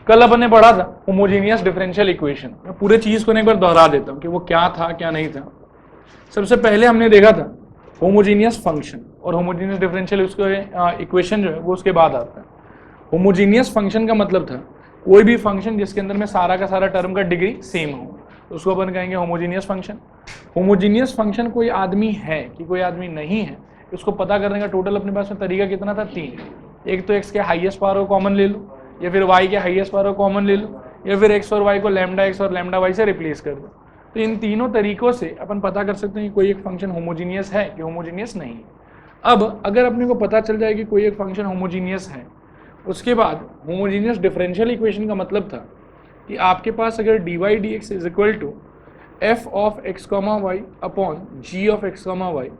कल अपन ने पढ़ा था होमोजीनियस डिफरेंशियल इक्वेशन। मैं पूरे चीज को एक बार दोहरा देता हूँ कि वो क्या था क्या नहीं था। सबसे पहले हमने देखा था होमोजीनियस फंक्शन, और होमोजीनियस डिफरेंशियल उसके इक्वेशन जो है वो उसके बाद आता है। होमोजीनियस फंक्शन का मतलब था कोई भी फंक्शन जिसके अंदर में सारा का सारा टर्म का डिग्री सेम हो, तो उसको अपन कहेंगे होमोजीनियस फंक्शन। होमोजीनियस फंक्शन कोई आदमी है कि कोई आदमी नहीं है, उसको पता करने का टोटल अपने पास में तरीका कितना था? 3। एक तो एक्स के हाईएस्ट पावर को कॉमन ले लो, या फिर वाई के हाईएस्ट पावर को कॉमन ले लो, या फिर एक्स और वाई को लैम्डा एक्स और लैम्डा वाई से रिप्लेस कर दो। तो इन तीनों तरीकों से अपन पता कर सकते हैं कि कोई एक फंक्शन होमोजीनियस है कि होमोजीनियस नहीं है। अब अगर अपने को पता चल जाए कि कोई एक फंक्शन होमोजीनियस है, उसके बाद होमोजीनियस डिफरेंशियल इक्वेशन का मतलब था कि आपके पास अगर d y d x is equal to f of x comma y upon g of x comma y,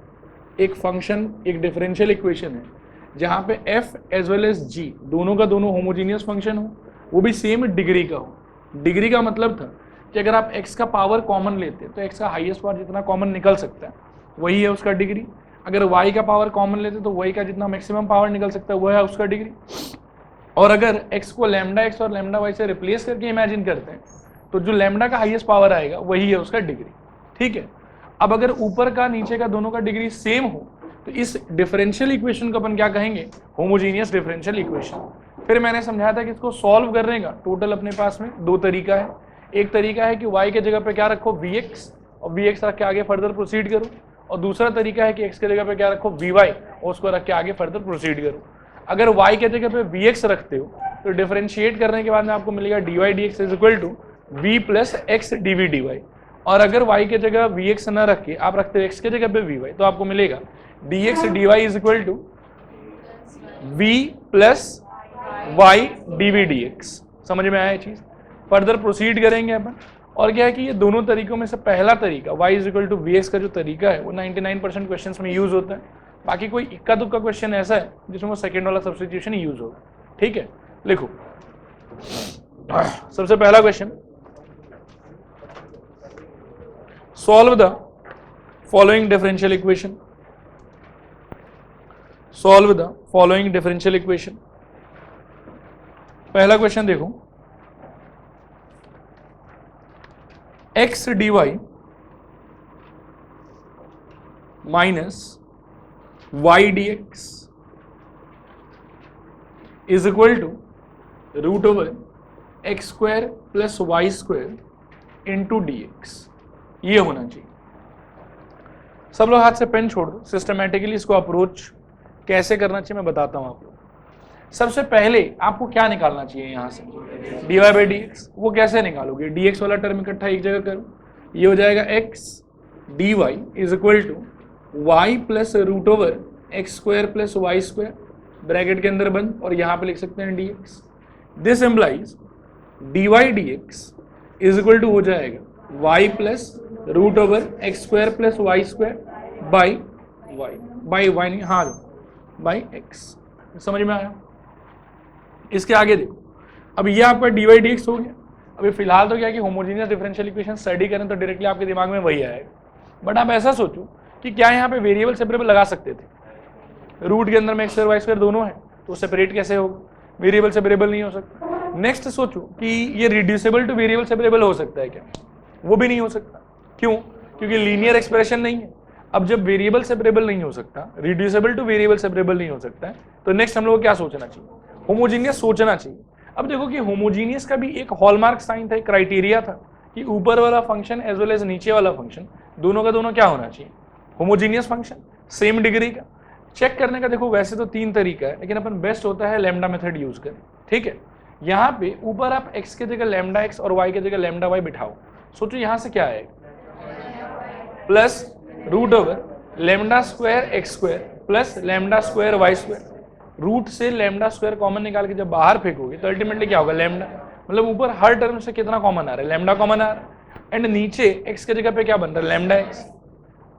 एक फंक्शन एक डिफरेंशियल इक्वेशन है जहाँ पे f as well as g दोनों का दोनों होमोजीनियस फंक्शन हो, वो भी सेम डिग्री का हो। डिग्री का मतलब था कि अगर आप x का पावर कॉमन लेते तो x का हाईएस्ट पावर जितना कॉमन निकल सकता है वही है उसका डिग्री। अगर y का पावर कॉमन लेते तो y का जितना मैक्सिमम पावर निकल सकता है वह है उसका डिग्री। और अगर x को लैम्डा एक्स और लैम्डा वाई से रिप्लेस करके इमेजिन करते हैं तो जो लैम्डा का हाईएस्ट पावर आएगा वही है उसका डिग्री। ठीक है। अब अगर ऊपर का नीचे का दोनों का डिग्री सेम हो तो इस डिफरेंशियल इक्वेशन को अपन क्या कहेंगे? Homogeneous differential equation. फिर मैंने समझाया था कि इसको सॉल्व करने का टोटल अपने पास में दो तरीका है। एक तरीका है कि y के जगह पे क्या रखो vx, और vx रख के आगे फर्दर प्रोसीड करो, और दूसरा तरीका है कि x के जगह पे क्या रखो vy और उसको रख के आगे फर्दर प्रोसीड करो। अगर y के जगह पे vx रखते हो तो डिफरेंशिएट करने के बाद में आपको मिलेगा dy dx is equal to v plus x dv dy। और अगर y के जगह vx न रख के आप रखते हो x के जगह पे vy तो आपको मिलेगा dx dy is equal to v plus y dv dx। समझ में आया ये चीज? फर्दर प्रोसीड करेंगे अपन। और क्या है कि ये दोनों तरीकों में से पहला तरीका y is equal to vx का जो तरीका है वो 99% क्वेश्चंस में यूज होता है। बाकी कोई इक्का दुक्का क्वेश्चन ऐसा है जिसमें वो सेकंड वाला सब्स्टिट्यूशन यूज होगा। ठीक है, लिखो सबसे पहला question, solve the following differential equation. Solve the following differential equation. पहला क्वेश्चन देखो, x d y minus y d x is equal to root over x square plus y square into d x. ये होना चाहिए। सब लोग हाथ से pen छोड़ दो। सिस्टमैटिकली इसको अप्रोच कैसे करना चाहिए मैं बताता हूं आपको। सबसे पहले आपको क्या निकालना चाहिए यहां से? D y by d x. वो कैसे निकालोगे? डी एक्स वाला टर्म इकट्ठा एक जगह करो, ये हो जाएगा x d y is equal to y plus root over x square plus y square, bracket के अंदर बंद, और यहां पे लिख सकते हैं d x. This implies d y d x is equal to हो जाएगा y plus root over x square plus y square by y नहीं, हाँ बाई एक्स। समझ में आया? इसके आगे देखो, अब ये आपका डी वाई डी एक्स हो गया। अभी फिलहाल तो क्या कि होमोजीनियस डिफरेंशियल इक्वेशन स्टडी करें तो डायरेक्टली आपके दिमाग में वही आएगा, बट आप ऐसा सोचो कि क्या यहाँ पे वेरिएबल सेपरेबल लगा सकते थे? रूट के अंदर में एक्स स्क्वायर वाई स्क्वायर दोनों है तो सेपरेट कैसे होगा? वेरिएबल सेपरेबल नहीं हो सकता। नेक्स्ट सोचो कि ये रिड्यूसेबल टू वेरिएबल सेपरेबल हो सकता है क्या? वो भी नहीं हो सकता। क्यों? क्योंकि लीनियर एक्सप्रेशन नहीं है। अब जब वेरिएबल सेपरेबल नहीं हो सकता, रिड्यूसेबल टू वेरिएबल सेपरेबल नहीं हो सकता है, तो नेक्स्ट हम लोग को क्या सोचना चाहिए? होमोजीनियस सोचना चाहिए। अब देखो कि होमोजीनियस का भी एक हॉलमार्क साइन था, एक क्राइटेरिया था कि ऊपर वाला फंक्शन एज वेल एज नीचे वाला फंक्शन दोनों का दोनों क्या होना चाहिए? होमोजीनियस फंक्शन, सेम डिग्री का। चेक करने का देखो वैसे तो 3 तरीका है, लेकिन अपन बेस्ट होता है लैम्डा मेथड यूज करें। ठीक है, यहाँ पे ऊपर आप x के जगह लैम्डा एक्स और y के जगह लैम्डा वाई बिठाओ। सोचो यहाँ से क्या आएगा? Plus root over lambda square x square plus lambda square y square. Root से लैम्डा स्क्वायर कॉमन निकाल के जब बाहर फेंकोगे तो अल्टीमेटली क्या होगा? लैम्डा। मतलब ऊपर हर टर्म से कितना कॉमन आ रहा है? लैम्डा कॉमन आ रहा है। एंड नीचे x के जगह पे क्या बन रहा है? Lambda x.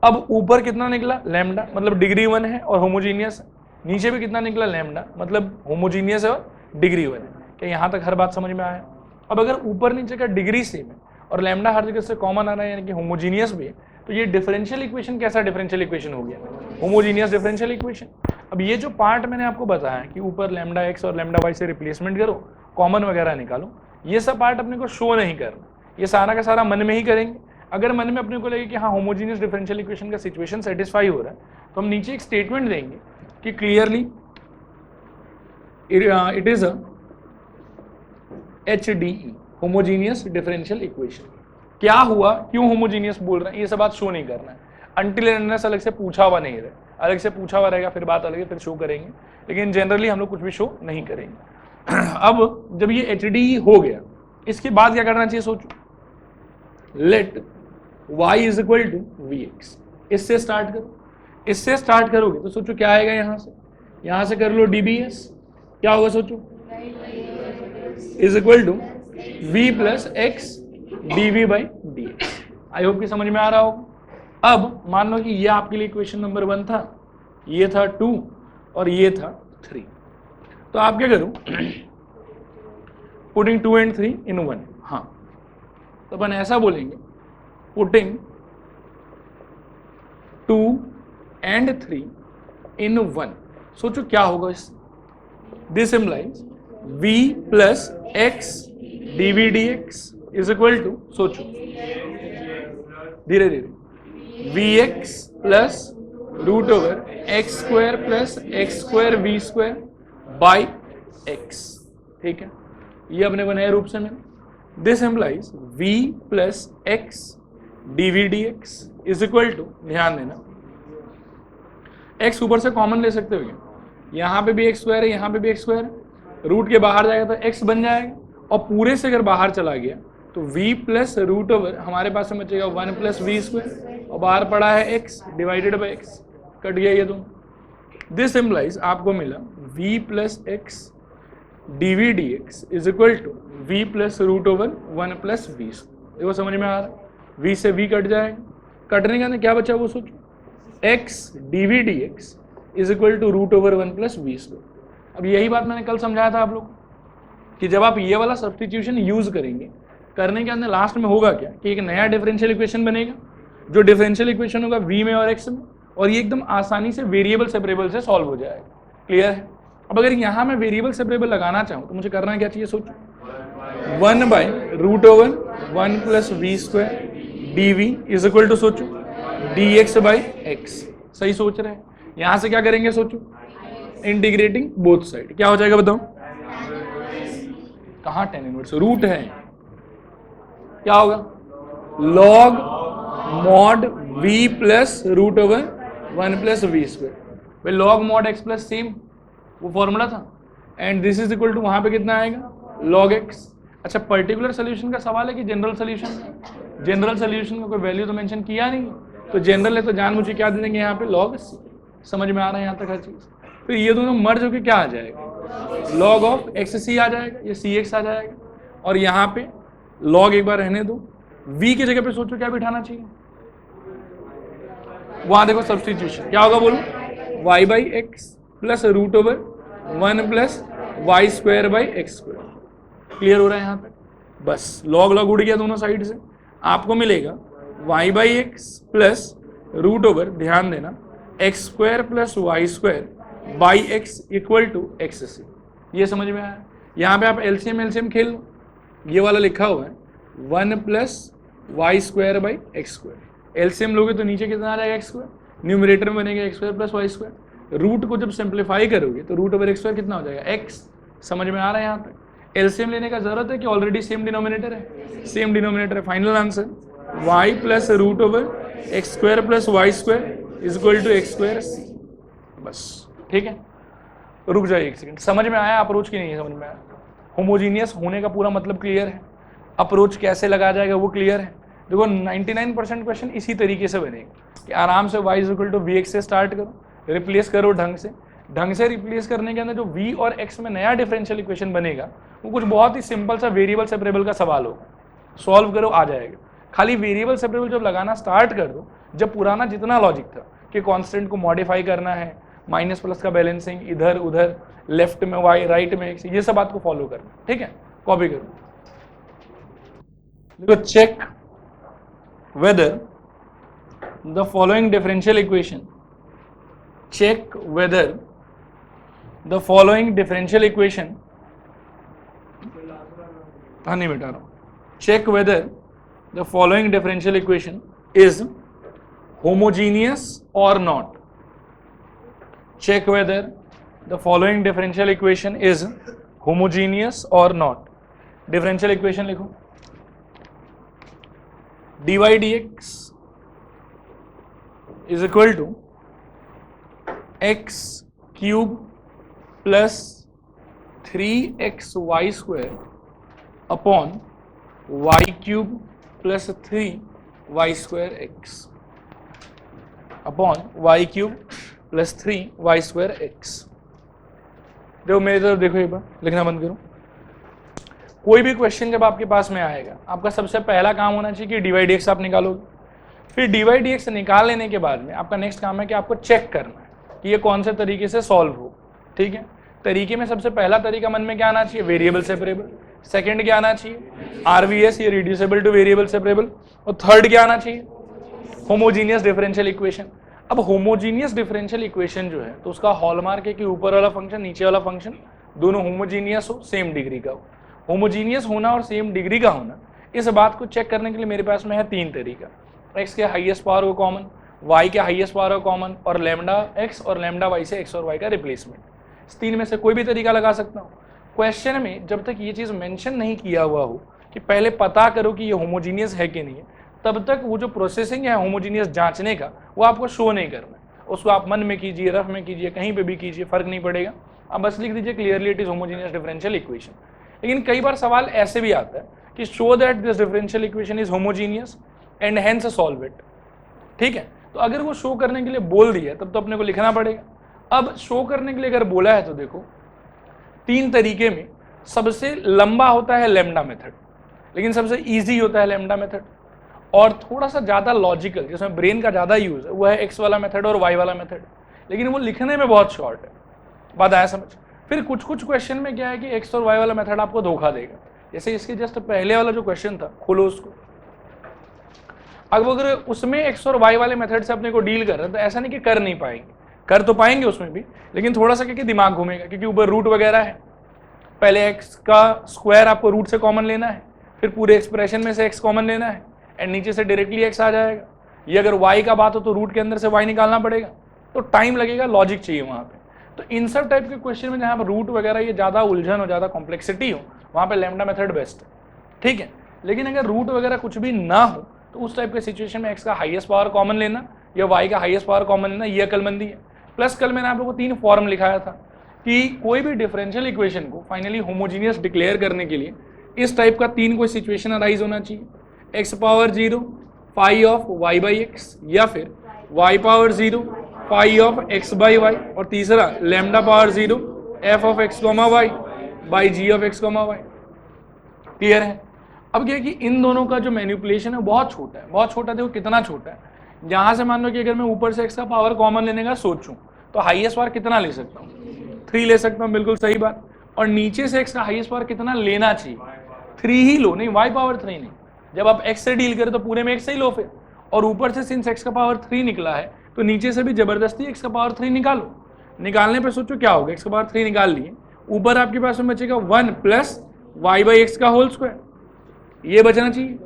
अब ऊपर कितना निकला? लैम्डा, मतलब डिग्री 1 है और होमोजीनियस है। नीचे भी कितना निकला? लैम्डा, मतलब होमोजीनियस है और डिग्री 1 है। क्या यहाँ तक हर बात समझ में आया? अब अगर ऊपर नीचे का डिग्री सेम है और लैम्डा हर जगह से कॉमन आ रहा है यानी कि होमोजीनियस भी है, तो ये डिफरेंशियल इक्वेशन कैसा डिफरेंशियल इक्वेशन हो गया? Homogeneous differential equation. अब ये जो पार्ट मैंने आपको बताया कि ऊपर लैम्डा एक्स और लैम्डा वाई से रिप्लेसमेंट करो कॉमन वगैरह निकालो। ये सब पार्ट अपने को शो नहीं करना, ये सारा का सारा मन में ही करेंगे। अगर मन में अपने को लगे कि हाँ होमोजीनियस डिफरेंशियल इक्वेशन का सिचुएशन सेटिस्फाई हो रहा है, तो हम नीचे एक स्टेटमेंट देंगे कि clearly it is a HDE, homogeneous differential equation. क्या हुआ, क्यों होमोजीनियस बोल रहे हैं, ये सब बात शो नहीं करना है अनटिल एंड अनलेस अलग से पूछा हुआ नहीं रहे। अलग से पूछा हुआ रहेगा फिर बात अलग है, फिर शो करेंगे, लेकिन जनरली हम लोग कुछ भी शो नहीं करेंगे। अब जब ये HDE हो गया, इसके बाद क्या करना चाहिए सोचो। Let y is equal to Vx, इससे स्टार्ट करो। इससे स्टार्ट करोगे तो सोचो क्या आएगा, यहां से कर लो dbs, क्या होगा सोचो, is equal to v plus x dv by dx। I hope कि समझ में आ रहा होगा। अब मान लो कि ये आपके लिए इक्वेशन नंबर 1 था, ये था 2 और ये था 3, तो आप क्या करो, पुटिंग 2 and 3 in 1। हाँ, तो अपन ऐसा बोलेंगे, पुटिंग 2 and 3 in 1। सोचो क्या होगा इस, this implies v plus x dv dx is equal to, सोचो धीरे धीरे, vx plus root over x square plus x square v square by x. ठीक है, ये अपने को नए रूप से मिला। This implies v plus x dv dx is equal to, ध्यान देना x ऊपर से कॉमन ले सकते हो क्या, यहाँ पे भी एक्स स्क्वायर है, यहाँ पे भी एक्स स्क्वायर है, रूट के बाहर जाएगा तो x बन जाएगा, और पूरे से अगर बाहर चला गया तो v प्लस रूट ओवर हमारे पास में बचेगा 1 प्लस वी स्क्वायर, और बाहर पड़ा है x divided by x, cut गया ये दोनों। दिस इम्प्लाइज आपको मिला v plus x dv dx is equal to v plus root over 1 plus v. देखो समझ में आ रहा है, v से v कट जाएगा, कटने का क्या बचा वो सोचो, x dv dx is equal to root over 1 plus v square. अब यही बात मैंने कल समझाया था आप लोग कि जब आप ये वाला सब्स्टिट्यूशन यूज करेंगे, करने के अंदर लास्ट में होगा क्या कि एक नया डिफरेंशियल इक्वेशन बनेगा, जो डिफरेंशियल इक्वेशन होगा v में और x में, और ये एकदम आसानी से वेरिएबल सेपरेबल से सॉल्व हो जाएगा। क्लियर है। अब अगर यहाँ मैं वेरिएबल सेपरेबल लगाना चाहूँ तो मुझे करना क्या चाहिए सोचो, 1 by root over 1 plus v square dv is equal to, सोचो dx बाई x। सही सोच रहे हैं। यहाँ से क्या करेंगे सोचो, इंटीग्रेटिंग बोथ साइड, क्या हो जाएगा बताओ, कहाँ tan इनवर्स, रूट है, क्या होगा log mod v plus root over 1 plus v square. भाई log mod x plus same वो फॉर्मूला था, and this is equal to वहां पे कितना आएगा log x। अच्छा, पर्टिकुलर सोल्यूशन का सवाल है कि जनरल सोल्यूशन, जनरल सोल्यूशन का कोई वैल्यू तो मेंशन किया नहीं, तो जनरल है तो जान मुझे क्या दे देंगे यहाँ पे log c। समझ में आ रहा है यहाँ तक हर चीज। तो ये दोनों मर्ज होकर क्या आ जाएगा, log ऑफ xc आ जाएगा, ये cx आ जाएगा, और यहाँ पे log एक बार रहने दो, v की जगह पे सोचो क्या बिठाना चाहिए, वहां देखो सब्स्टिट्यूशन क्या होगा बोलो, y by x plus root over 1 plus y square by x square. Clear हो रहा है यहाँ तक, बस log log उड़ गया दोनों साइड से, आपको मिलेगा y by x plus root over, ध्यान देना, x square plus y square by x equal to x C. ये समझ में आया। यहाँ पे आप एलसीएम एलसीएम खेल लो, ये वाला लिखा हुआ है 1 plus y square by x square, LCM लोगे तो नीचे कितना आ जाएगा एक्स स्क्वायर, न्यूमरेटर में बनेगा x square plus y square, root को जब सिंप्लीफाई करोगे तो रूट ओवर एक्स स्क्वायर कितना हो जाएगा एक्स। समझ में आ रहा है यहाँ तक। एलसीएम लेने का जरूरत है कि ऑलरेडी सेम डिनोमिनेटर है, सेम डिनोमिनेटर है। Final answer y plus root over x square plus y square is equal to x square C. बस ठीक है, रुक जाइए एक सेकंड। समझ में आया अप्रोच की नहीं है, समझ में आया। होमोजीनियस होने का पूरा मतलब क्लियर है, अप्रोच कैसे लगाया जाएगा वो क्लियर है। देखो 99% क्वेश्चन इसी तरीके से बनेगा कि आराम से y is equal to v x से स्टार्ट करो, रिप्लेस करो ढंग से रिप्लेस करने के अंदर जो v और x में नया डिफरेंशियल इक्वेशन बनेगा वो कुछ बहुत ही सिंपल सा वेरिएबल सेपरेबल का सवाल होगा, सॉल्व करो आ जाएगा। खाली वेरिएबल सेपरेबल जब लगाना स्टार्ट कर दो, जब पुराना जितना लॉजिक था कि कांस्टेंट को मॉडिफाई करना है, माइनस प्लस का बैलेंसिंग, इधर उधर, लेफ्ट में y राइट में x, ये सब बात को फॉलो करना, ठीक है। कॉपी करो, देखो check whether the following differential equation, check whether the following differential equation हाँ नहीं मिटा रहा हूँ, check whether the following differential equation is homogeneous or not, check whether the following differential equation is homogeneous or not. Differential equation लिखो, dy dx is equal to x cube plus 3xy square upon y cube plus 3y square x upon y cube plus 3y square x। देखो मेरी तरफ देखो, एक बार लिखना बंद करो। कोई भी क्वेश्चन जब आपके पास में आएगा, आपका सबसे पहला काम होना चाहिए कि dy dx आप निकालोगे। फिर dy dx निकाल लेने के बाद में आपका नेक्स्ट काम है कि आपको चेक करना है कि ये कौन से तरीके से सॉल्व हो। ठीक है, तरीके में सबसे पहला तरीका मन में क्या आना चाहिए, वेरिएबल सेपरेबल। सेकंड क्या आना चाहिए, RVS, ये रिड्यूसिबल टू वेरिएबल सेपरेबल। और थर्ड क्या आना चाहिए, होमोजीनियस डिफरेंशियल इक्वेशन। अब होमोजीनियस डिफरेंशियल इक्वेशन जो है तो उसका हॉलमार्क है कि ऊपर वाला फंक्शन नीचे वाला फंक्शन दोनों होमोजीनियस हो, सेम डिग्री का हो। होमोजीनियस होना और सेम डिग्री का होना, इस बात को चेक करने के लिए मेरे पास में है तीन तरीका। x के हाईएस्ट पावर को कॉमन, y के हाईएस्ट पावर को कॉमन, और लैम्डा x और लैम्डा y से x और y का रिप्लेसमेंट। इस तीन में से कोई भी तरीका लगा सकता हूँ। क्वेश्चन में जब तक ये चीज़ मेंशन नहीं किया हुआ हो कि पहले पता करो कि ये होमोजीनियस है कि नहीं है, तब तक वो जो प्रोसेसिंग है होमोजीनियस जांचने का वो आपको शो नहीं करना है। उसको आप मन में कीजिए, रफ में कीजिए, कहीं पे भी कीजिए, फर्क नहीं पड़ेगा। आप बस लिख दीजिए clearly it is homogeneous differential equation. लेकिन कई बार सवाल ऐसे भी आता है कि show that this differential equation is homogeneous and hence solve it. ठीक है, तो अगर वो शो करने के लिए बोल दिया तब तो अपने को लिखना पड़ेगा। अब शो करने के लिए अगर बोला है तो देखो तीन तरीके में सबसे लंबा होता है लैम्डा मेथड, लेकिन सबसे इजी होता है लैम्डा मेथड। और थोड़ा सा ज़्यादा लॉजिकल, जिसमें ब्रेन का ज़्यादा यूज़ है, वो है एक्स वाला मेथड और वाई वाला मेथड, लेकिन वो लिखने में बहुत शॉर्ट है। बात आया समझ। फिर कुछ कुछ क्वेश्चन में क्या है कि एक्स और वाई वाला मेथड आपको धोखा देगा। जैसे इसके जस्ट पहले वाला जो क्वेश्चन था, खोलो उसको। अब अगर उसमें एक्स और वाई वाले मेथड से अपने को डील कर रहे हैं तो ऐसा नहीं कि कर नहीं पाएंगे, कर तो पाएंगे उसमें भी, लेकिन थोड़ा सा क्या दिमाग घूमेगा, क्योंकि ऊपर रूट वगैरह है। पहले एक्स का स्क्वायर आपको रूट से कॉमन लेना है, फिर पूरे एक्सप्रेशन में से एक्स कॉमन लेना है, एंड नीचे से डायरेक्टली एक्स आ जाएगा। ये अगर वाई का बात हो तो रूट के अंदर से वाई निकालना पड़ेगा, तो टाइम लगेगा, लॉजिक चाहिए वहाँ पे। तो इन सब टाइप के क्वेश्चन में जहाँ पर रूट वगैरह ये ज़्यादा उलझन हो, ज़्यादा कॉम्प्लेक्सिटी हो, वहाँ पे लैम्डा मेथड बेस्ट है। ठीक है, लेकिन अगर रूट वगैरह कुछ भी ना हो तो उस टाइप के सिचुएशन में एक्स का हाईएस्ट पावर कॉमन लेना या वाई का हाईएस्ट पावर कॉमन लेना, ये अकलमंदी है। प्लस कल मैंने आप लोगों को तीन फॉर्म लिखाया था कि कोई भी डिफरेंशियल इक्वेशन को फाइनली होमोजीनियस डिक्लेयर करने के लिए इस टाइप का तीन कोई सिचुएशन अराइज होना चाहिए। X power 0 phi of y by x, या फिर y power 0 phi of x by y, और तीसरा lambda power 0 f of x comma y by g of x comma y. Clear है। अब क्या है कि इन दोनों का जो मैनिपुलेशन है बहुत छोटा है, बहुत छोटा। देखो कितना छोटा है, यहाँ से मान लो कि अगर मैं ऊपर से एक्स का पावर कॉमन लेने का सोचूं तो हाईएस्ट पावर कितना ले सकता हूँ, 3 ले सकता हूँ, बिल्कुल सही बात। और नीचे से एक्स का हाईएस्ट पावर कितना लेना चाहिए, 3 ही लो, नहीं वाई पावर 3 नहीं। जब आप एक्स से डील करें तो पूरे में एक्स से ही लो फिर, और ऊपर से सिंस एक्स का पावर 3 निकला है तो नीचे से भी जबरदस्ती एक्स का पावर 3 निकालो। निकालने पे सोचो क्या होगा, एक्स का पावर 3 निकाल लिए, ऊपर आपके पास में बचेगा 1 प्लस वाई बाई एक्स का होल स्क्वायर, ये बचना चाहिए।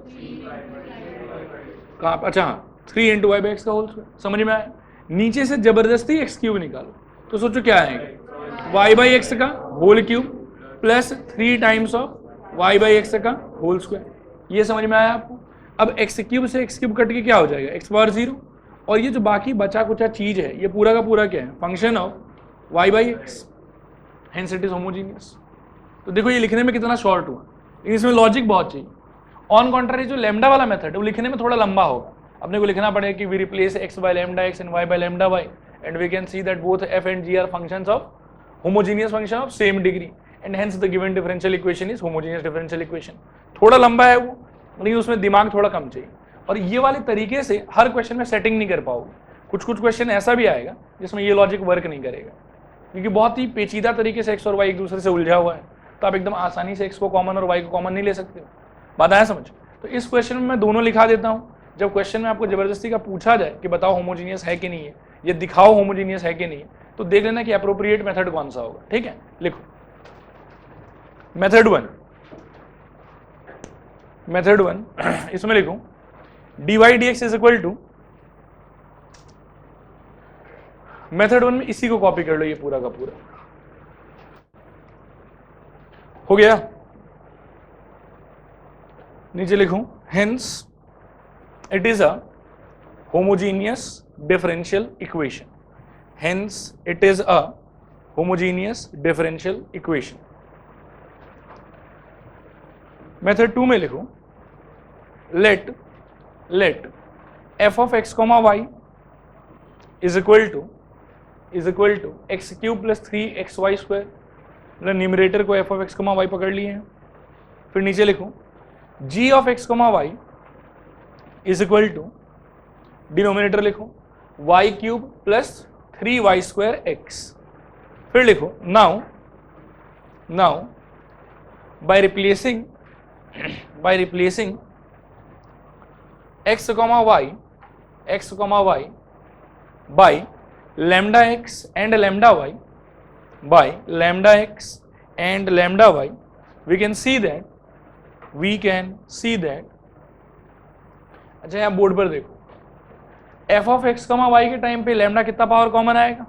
कहाँ, अच्छा हाँ, 3 इंटू वाई बाई एक्स का होल स्क्वायर। समझ में आया। नीचे से जबरदस्ती एक्स क्यूब निकालो तो सोचो क्या आएगा, वाई बाई एक्स का whole cube plus 3 times of y by x का होल स्क्वायर। ये समझ में आया आपको। अब एक्स क्यूब से एक्स क्यूब कट के क्या हो जाएगा, एक्स पावर 0, और ये जो बाकी बचा कुचा चीज है ये पूरा का पूरा क्या है, function of y by x, hence it is homogeneous. तो देखो ये लिखने में कितना शॉर्ट हुआ, लेकिन इसमें लॉजिक बहुत चाहिए। ऑन कॉन्ट्रारी जो लैम्डा वाला मेथड है वो लिखने में थोड़ा लंबा होगा। अपने को लिखना पड़ेगा कि we replace x by lambda x and y by lambda y, and we can see that both f and g are functions of homogeneous function of same degree, and hence the given differential equation is homogeneous differential equation. थोड़ा लंबा है वो, लेकिन उसमें दिमाग थोड़ा कम चाहिए। और ये वाले तरीके से हर क्वेश्चन में सेटिंग नहीं कर पाओगे। कुछ कुछ क्वेश्चन ऐसा भी आएगा जिसमें ये लॉजिक वर्क नहीं करेगा, क्योंकि बहुत ही पेचीदा तरीके से एक्स और वाई एक दूसरे से उलझा हुआ है, तो आप एकदम आसानी से एक्स को कॉमन और वाई को कॉमन नहीं ले सकते हो। बात आया समझ। तो इस क्वेश्चन में मैं दोनों लिखा देता हूँ। जब क्वेश्चन में आपको जबरदस्ती का पूछा जाए कि बताओ होमोजीनियस है कि नहीं है, ये दिखाओ होमोजीनियस है कि नहीं है, तो देख लेना कि अप्रोप्रिएट मेथड कौन सा होगा। ठीक है, लिखो मेथड 1, मेथड 1 इसमें लिखूं dy dx is equal to, method 1 में इसी को कॉपी कर लो, ये पूरा का पूरा हो गया। नीचे लिखूं hence it is a homogeneous differential equation, hence it is a homogeneous differential equation. Method 2 में लिखूं let f of x comma y is equal to x cube plus 3xy square, मतलब न्यूमरेटर को f of x comma y पकड़ लिए हैं। फिर नीचे लिखूं g of x comma y is equal to, denominator लिखो y cube plus 3y square x। फिर लिखो now by replacing x comma y by lambda x and lambda y, we can see that अच्छा यहाँ board पर देखो f of x comma y के time पे lambda कितना पावर कॉमन आएगा,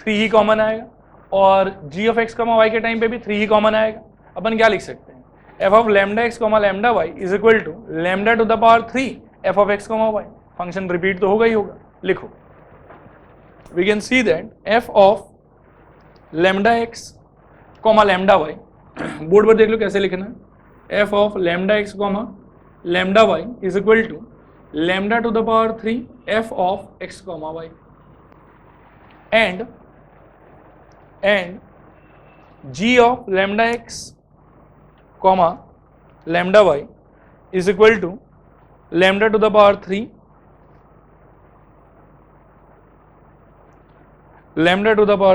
3 ही कॉमन आएगा, और g of x comma y के टाइम पे भी 3 ही कॉमन आएगा। अपन क्या लिख सकते हैं, f of lambda x comma lambda y is equal to lambda to the power 3 f of x comma y, function repeat तो होगा ही होगा। लिखो we can see that f of lambda x comma lambda y, board पर देख लो कैसे लिखना है, f of lambda x comma lambda y is equal to lambda to the power 3 f of x comma y, and g of lambda x comma lambda y is equal to lambda to the power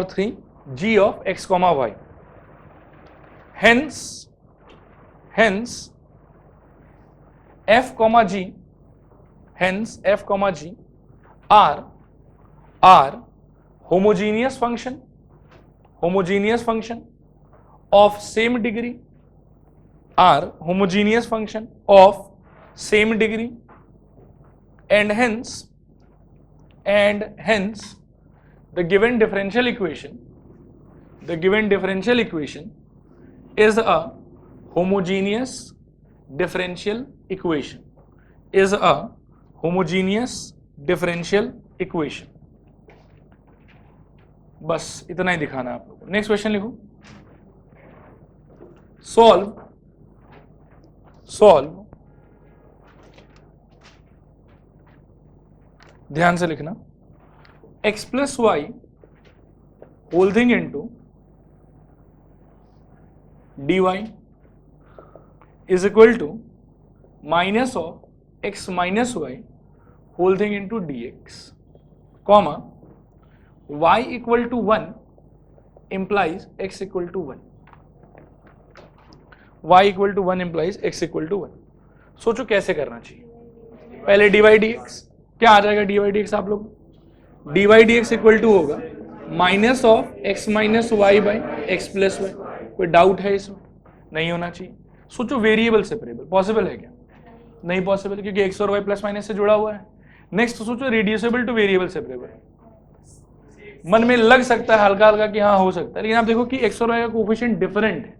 3 g of x comma y. Hence f comma g are homogeneous function of same degree, and hence the given differential equation is a homogeneous differential equation, बस इतना ही दिखाना है आप लोगों को। Next question लिखो, solve ध्यान से लिखना, x plus y whole thing into dy is equal to minus of x minus y whole thing into dx, comma y equal to 1 implies x equal to 1, y equal to 1 implies x equal to 1। सोचो कैसे करना चाहिए, पहले dy dx, क्या आ जाएगा dy dx आप लोग, dy dx equal to होगा minus of x minus y by x plus y. कोई डाउट है इसमें, नहीं होना चाहिए। सोचो वेरिएबल सेपरेबल पॉसिबल है क्या, नहीं पॉसिबल, क्योंकि x और y प्लस माइनस से जुड़ा हुआ है। नेक्स्ट सोचो रिड्यूसिबल टू वेरिएबल सेपरेबल, मन में लग सकता है हल्का हल्का कि हाँ हो सकता है, लेकिन आप देखो कि x और y का कोफिशिएंट डिफरेंट है,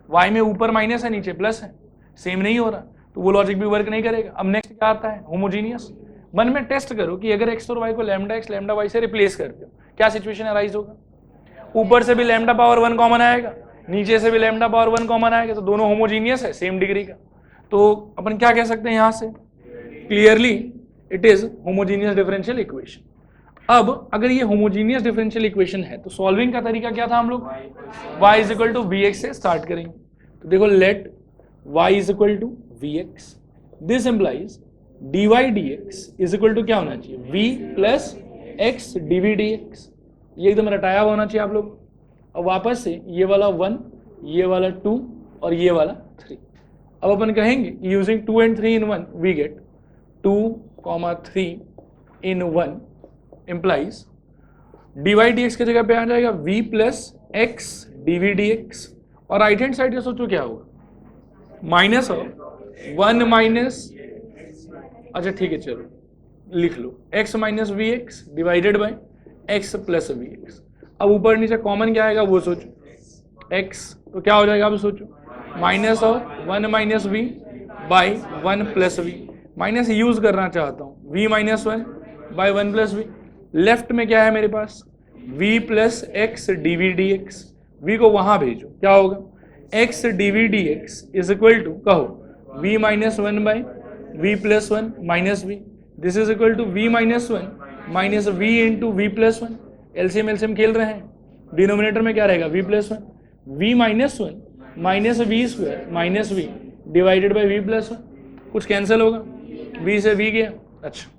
y में ऊपर माइनस है नीचे प्लस है, सेम नहीं हो रहा, तो वो लॉजिक भी वर्क नहीं करेगा। अब नेक्स्ट क्या आता है, होमोजीनियस। मन में टेस्ट करो कि अगर x और y को लैम्डा x लैम्डा y से रिप्लेस करते हो क्या सिचुएशन अराइज होगा, ऊपर से भी लैम्डा पावर 1 कॉमन आएगा, नीचे से भी लैम्डा पावर 1 कॉमन आएगा, तो दोनों होमोजीनियस है सेम डिग्री का। तो अपन क्या कह सकते हैं यहां से, clearly it is homogeneous differential equation. अब अगर ये होमोजीनियस डिफरेंशियल इक्वेशन है तो सॉल्विंग का तरीका क्या था, हम लोग y is equal to v x से स्टार्ट करेंगे। तो देखो let y is equal to v x, this implies dy dx is equal to क्या होना चाहिए, v plus x dv dx, ये एकदम रटाया हुआ होना चाहिए आप लोग। अब वापस से ये वाला 1, ये वाला 2 और ये वाला 3। अब अपन कहेंगे using 2 and 3 in 1 we get 2, 3 in 1 implies dy dx की जगह पे आ जाएगा v plus x dv dx, और राइट हैंड साइड का सोचो क्या होगा, माइनस ऑफ 1 माइनस, अच्छा ठीक है चलो लिख लो, x minus v x divided by x plus v x. अब ऊपर नीचे कॉमन क्या आएगा वो सोचो, x तो क्या हो जाएगा अब सोचो, minus of 1 minus v by 1 plus v, minus use करना चाहता हूँ v minus 1 by 1 plus v. Left में क्या है मेरे पास, v plus x d v d x, v को वहां भेजो क्या होगा, x d v d x is equal to कहो v minus 1 by v plus 1 minus v, this is equal to v minus 1 minus v into v plus 1। LCM LCM खेल रहे हैं, denominator में क्या रहेगा v plus 1, v minus 1 minus v square minus v divided by v plus 1, कुछ cancel होगा, v से v गया। अच्छा,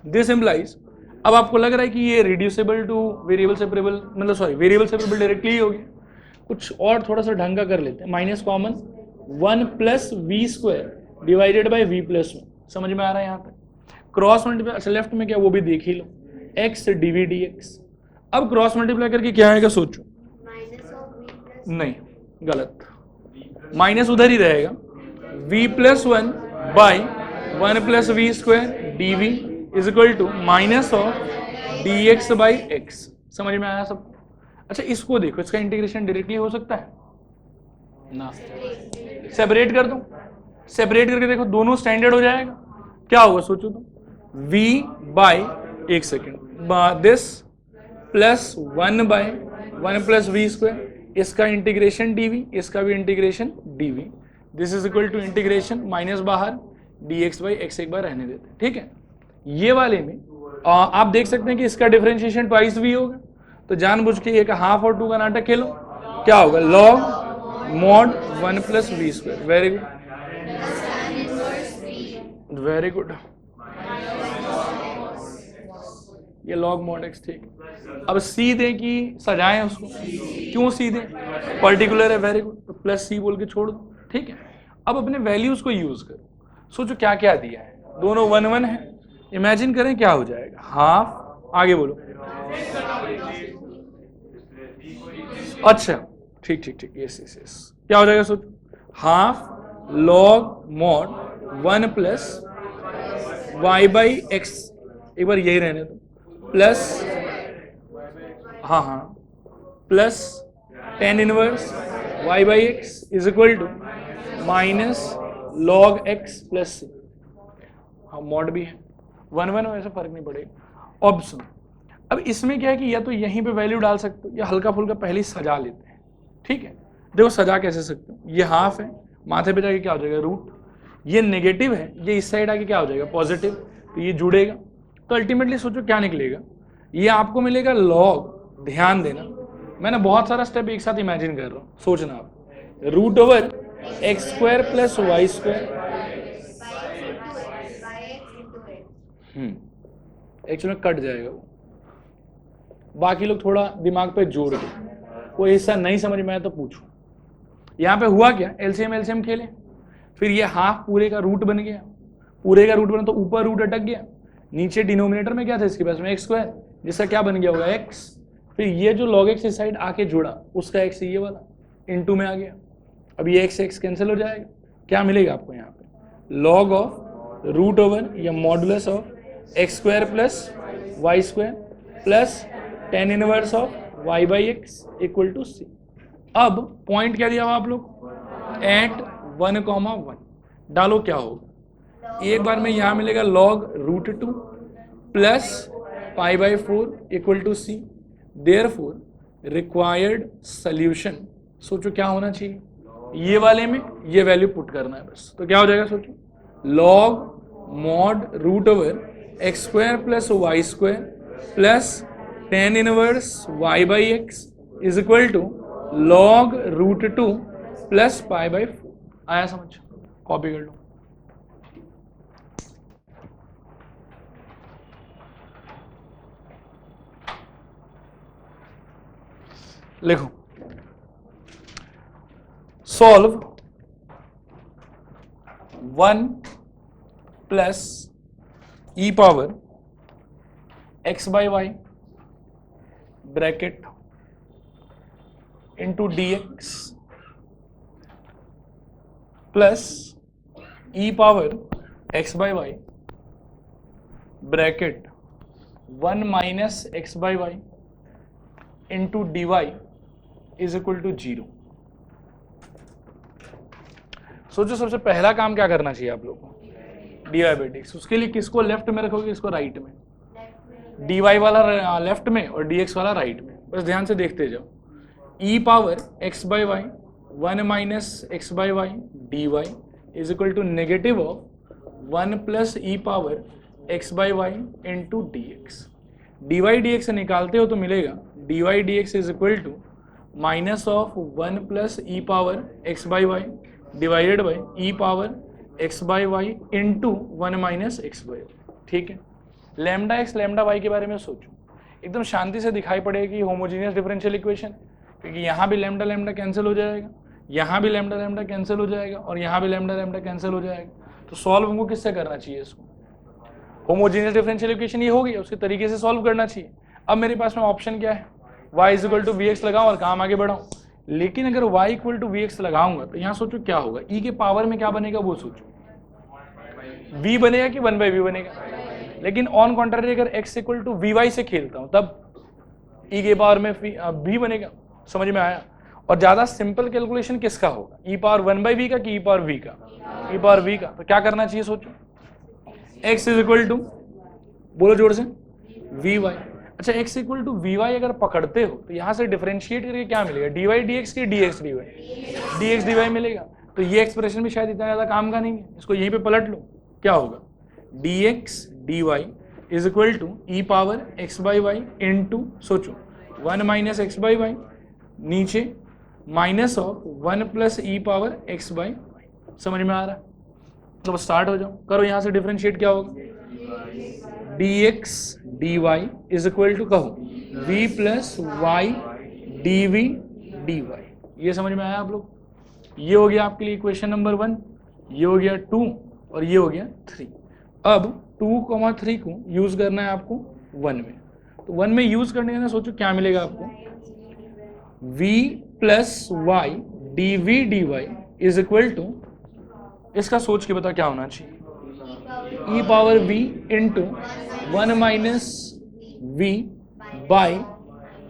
दिस इम्प्लाइज, अब आपको लग रहा है कि ये रिड्यूसेबल टू वेरिएबल सेपरेबल, मतलब सॉरी वेरिएबल सेपरेबल डायरेक्टली ही हो गया, कुछ और थोड़ा सा ढंग का कर लेते हैं, minus common 1 plus v square divided by v plus 1, समझ में आ रहा है यहाँ पे, क्रॉस मल्टीप्लाई, अच्छा लेफ्ट में क्या वो भी देख ही लो, x d v d x. अब क्रॉस मल्टीप्लाई करके क्या आएगा सोचो, नहीं गलत, माइनस उधर ही रहेगा, v plus 1 by 1 plus v square d v is equal to minus of d x by x. समझ में आया सबको? अच्छा इसको देखो, इसका इंटीग्रेशन डायरेक्टली हो सकता है ना, सेपरेट कर दो, सेपरेट करके देखो दोनों स्टैंडर्ड हो जाएगा, क्या होगा सोचो तो, v बाई एक second this plus 1 by 1 plus v square, इसका इंटीग्रेशन डीवी, इसका भी integration d v, this is equal to integration minus बाहर dx बाई एक्स, एक बार रहने देते, ठीक है। ये वाले में आप देख सकते हैं कि इसका डिफरेंशिएशन ट्वाइस भी होगा, तो जानबूझ के एक हाफ और 2 का नाटक खेलो, क्या होगा, log mod 1 plus v square, very good very good, ये लॉग मॉड एक्स, ठीक। अब सी दें कि सजाएं उसको, क्यों सी दें, पर्टिकुलर है, वेरी गुड, तो प्लस सी बोल के छोड़ दो, ठीक है। अब अपने वैल्यूज को यूज करो, सोचो क्या क्या दिया है, दोनों 1 1 है, इमेजिन करें क्या हो जाएगा, हाफ, आगे बोलो, अच्छा ठीक ठीक ठीक, यस यस यस, क्या हो जाएगा सोचो, half log mod 1 plus y by x, एक बार यही रहने दो, प्लस हाँ हाँ plus tan inverse y by x is equal to minus log x plus C, हाँ मॉड भी है 1 1, वैसे फर्क नहीं पड़ेगा। अब सुनो, अब इसमें क्या है कि या तो यहीं पे वैल्यू डाल सकते हो या हल्का फुल्का पहले ही सजा लेते हैं, ठीक है। देखो सजा कैसे सकते हो, ये हाफ है, माथे पे जाके क्या हो जाएगा रूट, ये नेगेटिव है, ये इस साइड आके क्या हो जाएगा पॉजिटिव, तो ये जुड़ेगा, तो अल्टीमेटली सोचो क्या निकलेगा, ये आपको मिलेगा लॉग, ध्यान देना मैंने बहुत सारा स्टेप एक साथ इमेजिन कर रहा हूँ, सोचना आप, root over x square plus y square, actually में कट जाएगा वो, बाकी लोग थोड़ा दिमाग पे जोड़ दो, कोई हिस्सा नहीं समझ में आया तो पूछो। यहाँ पे हुआ क्या, एलसीएम एलसीएम खेले, फिर ये हाफ पूरे का रूट बन गया, पूरे का रूट बना तो ऊपर रूट अटक गया, नीचे डिनोमिनेटर में क्या था इसके पास में एक्स स्क्वायर, जिसका क्या बन गया होगा एक्स, फिर ये जो लॉग एक्स इस साइड आके जुड़ा उसका एक्स ये वाला इनटू में आ गया, अब ये एक्स एक्स कैंसिल हो जाएगा, क्या मिलेगा आपको यहाँ पे, लॉग ऑफ रूट ओवर या modulus of x square plus y square plus tan inverse of y by x equal to C. अब पॉइंट क्या दिया हुआ आप लोग, एट 1, 1 डालो, क्या होगा, एक बार में यहाँ मिलेगा log root 2 plus pi by 4 equal to c, therefore required solution, सोचो क्या होना चाहिए, ये वाले में ये वैल्यू पुट करना है बस, तो क्या हो जाएगा सोचो, log mod root over x square plus y square plus tan inverse y by x is equal to log root 2 plus pi by 4। आया समझ, कॉपी कर लो। लिखो, solve 1 plus e power x by y bracket into d x plus e power x by y bracket 1 minus x by y into d y is equal to 0। सोचो सबसे पहला काम क्या करना चाहिए आप लोगों को, d y by d x. उसके लिए किसको लेफ्ट में रखोगे, इसको राइट में, डी वाई वाला लेफ्ट में और डी एक्स वाला राइट में। बस ध्यान से देखते जाओ, e power x by y 1 minus x by y d y is equal to negative of 1 plus e power x by y into d x. D y d x से निकालते हो तो मिलेगा d y d x is equal to minus of 1 plus e power x by y divided by e power x by y into 1 minus x by y. ठीक है, lambda x lambda Y के बारे में सोचो, एकदम शांति से दिखाई पड़ेगी होमोजीनियस डिफरेंशियल इक्वेशन, क्योंकि यहाँ भी लैम्डा लैम्डा कैंसिल हो जाएगा, यहाँ भी लैम्डा लैम्डा कैंसिल हो जाएगा और यहाँ भी लैम्डा लैम्डा कैंसिल हो जाएगा। तो सॉल्व हमको किससे करना चाहिए इसको, होमोजीनियस डिफरेंशियल इक्वेशन ये हो गई, उसके तरीके से सॉल्व करना चाहिए। अब मेरे पास में ऑप्शन क्या है, y is equal to v x लगाऊँ और काम आगे बढ़ाऊँ। लेकिन अगर y equal to v x लगाऊंगा तो यहाँ सोचो क्या होगा, e के पावर में क्या बनेगा वो सोचो, v बनेगा कि 1 बाई वी बनेगा। लेकिन ऑन कॉन्ट्ररी अगर x equal to v y से खेलता हूँ तब e के पावर में v बनेगा। समझ में आया। और ज्यादा सिंपल कैलकुलेशन किसका होगा, e पावर 1 बाई वी का कि e पावर v का, e पावर v का। तो क्या करना चाहिए सोचो, x इज इक्वल टू, बोलो जोर से, वी वाई। अच्छा x equal to v y अगर पकड़ते हो तो यहाँ से डिफरेंशिएट करके क्या मिलेगा, डी वाई डी एक्स की d x d y, d x d y मिलेगा। तो ये एक्सप्रेशन भी शायद इतना ज़्यादा काम का नहीं है, इसको यहीं पे पलट लो, क्या होगा, d x d y is equal to e power x by y into सोचो 1 माइनस एक्स बाई वाई, नीचे minus of 1 plus e power x by y. समझ में आ रहा है। तो स्टार्ट हो जाओ, करो यहाँ से डिफरेंशिएट, क्या होगा, d x d y is equal to कहो v plus y d v d y. ये समझ में आया आप लोग। ये हो गया आपके लिए इक्वेशन नंबर 1, ये हो गया 2 और ये हो गया 3। अब 2,3 को यूज करना है आपको 1 में, तो 1 में यूज करने का सोचो क्या मिलेगा आपको, v plus y d v d y is equal to, इसका सोच के बता क्या होना चाहिए, e power v into 1 minus v by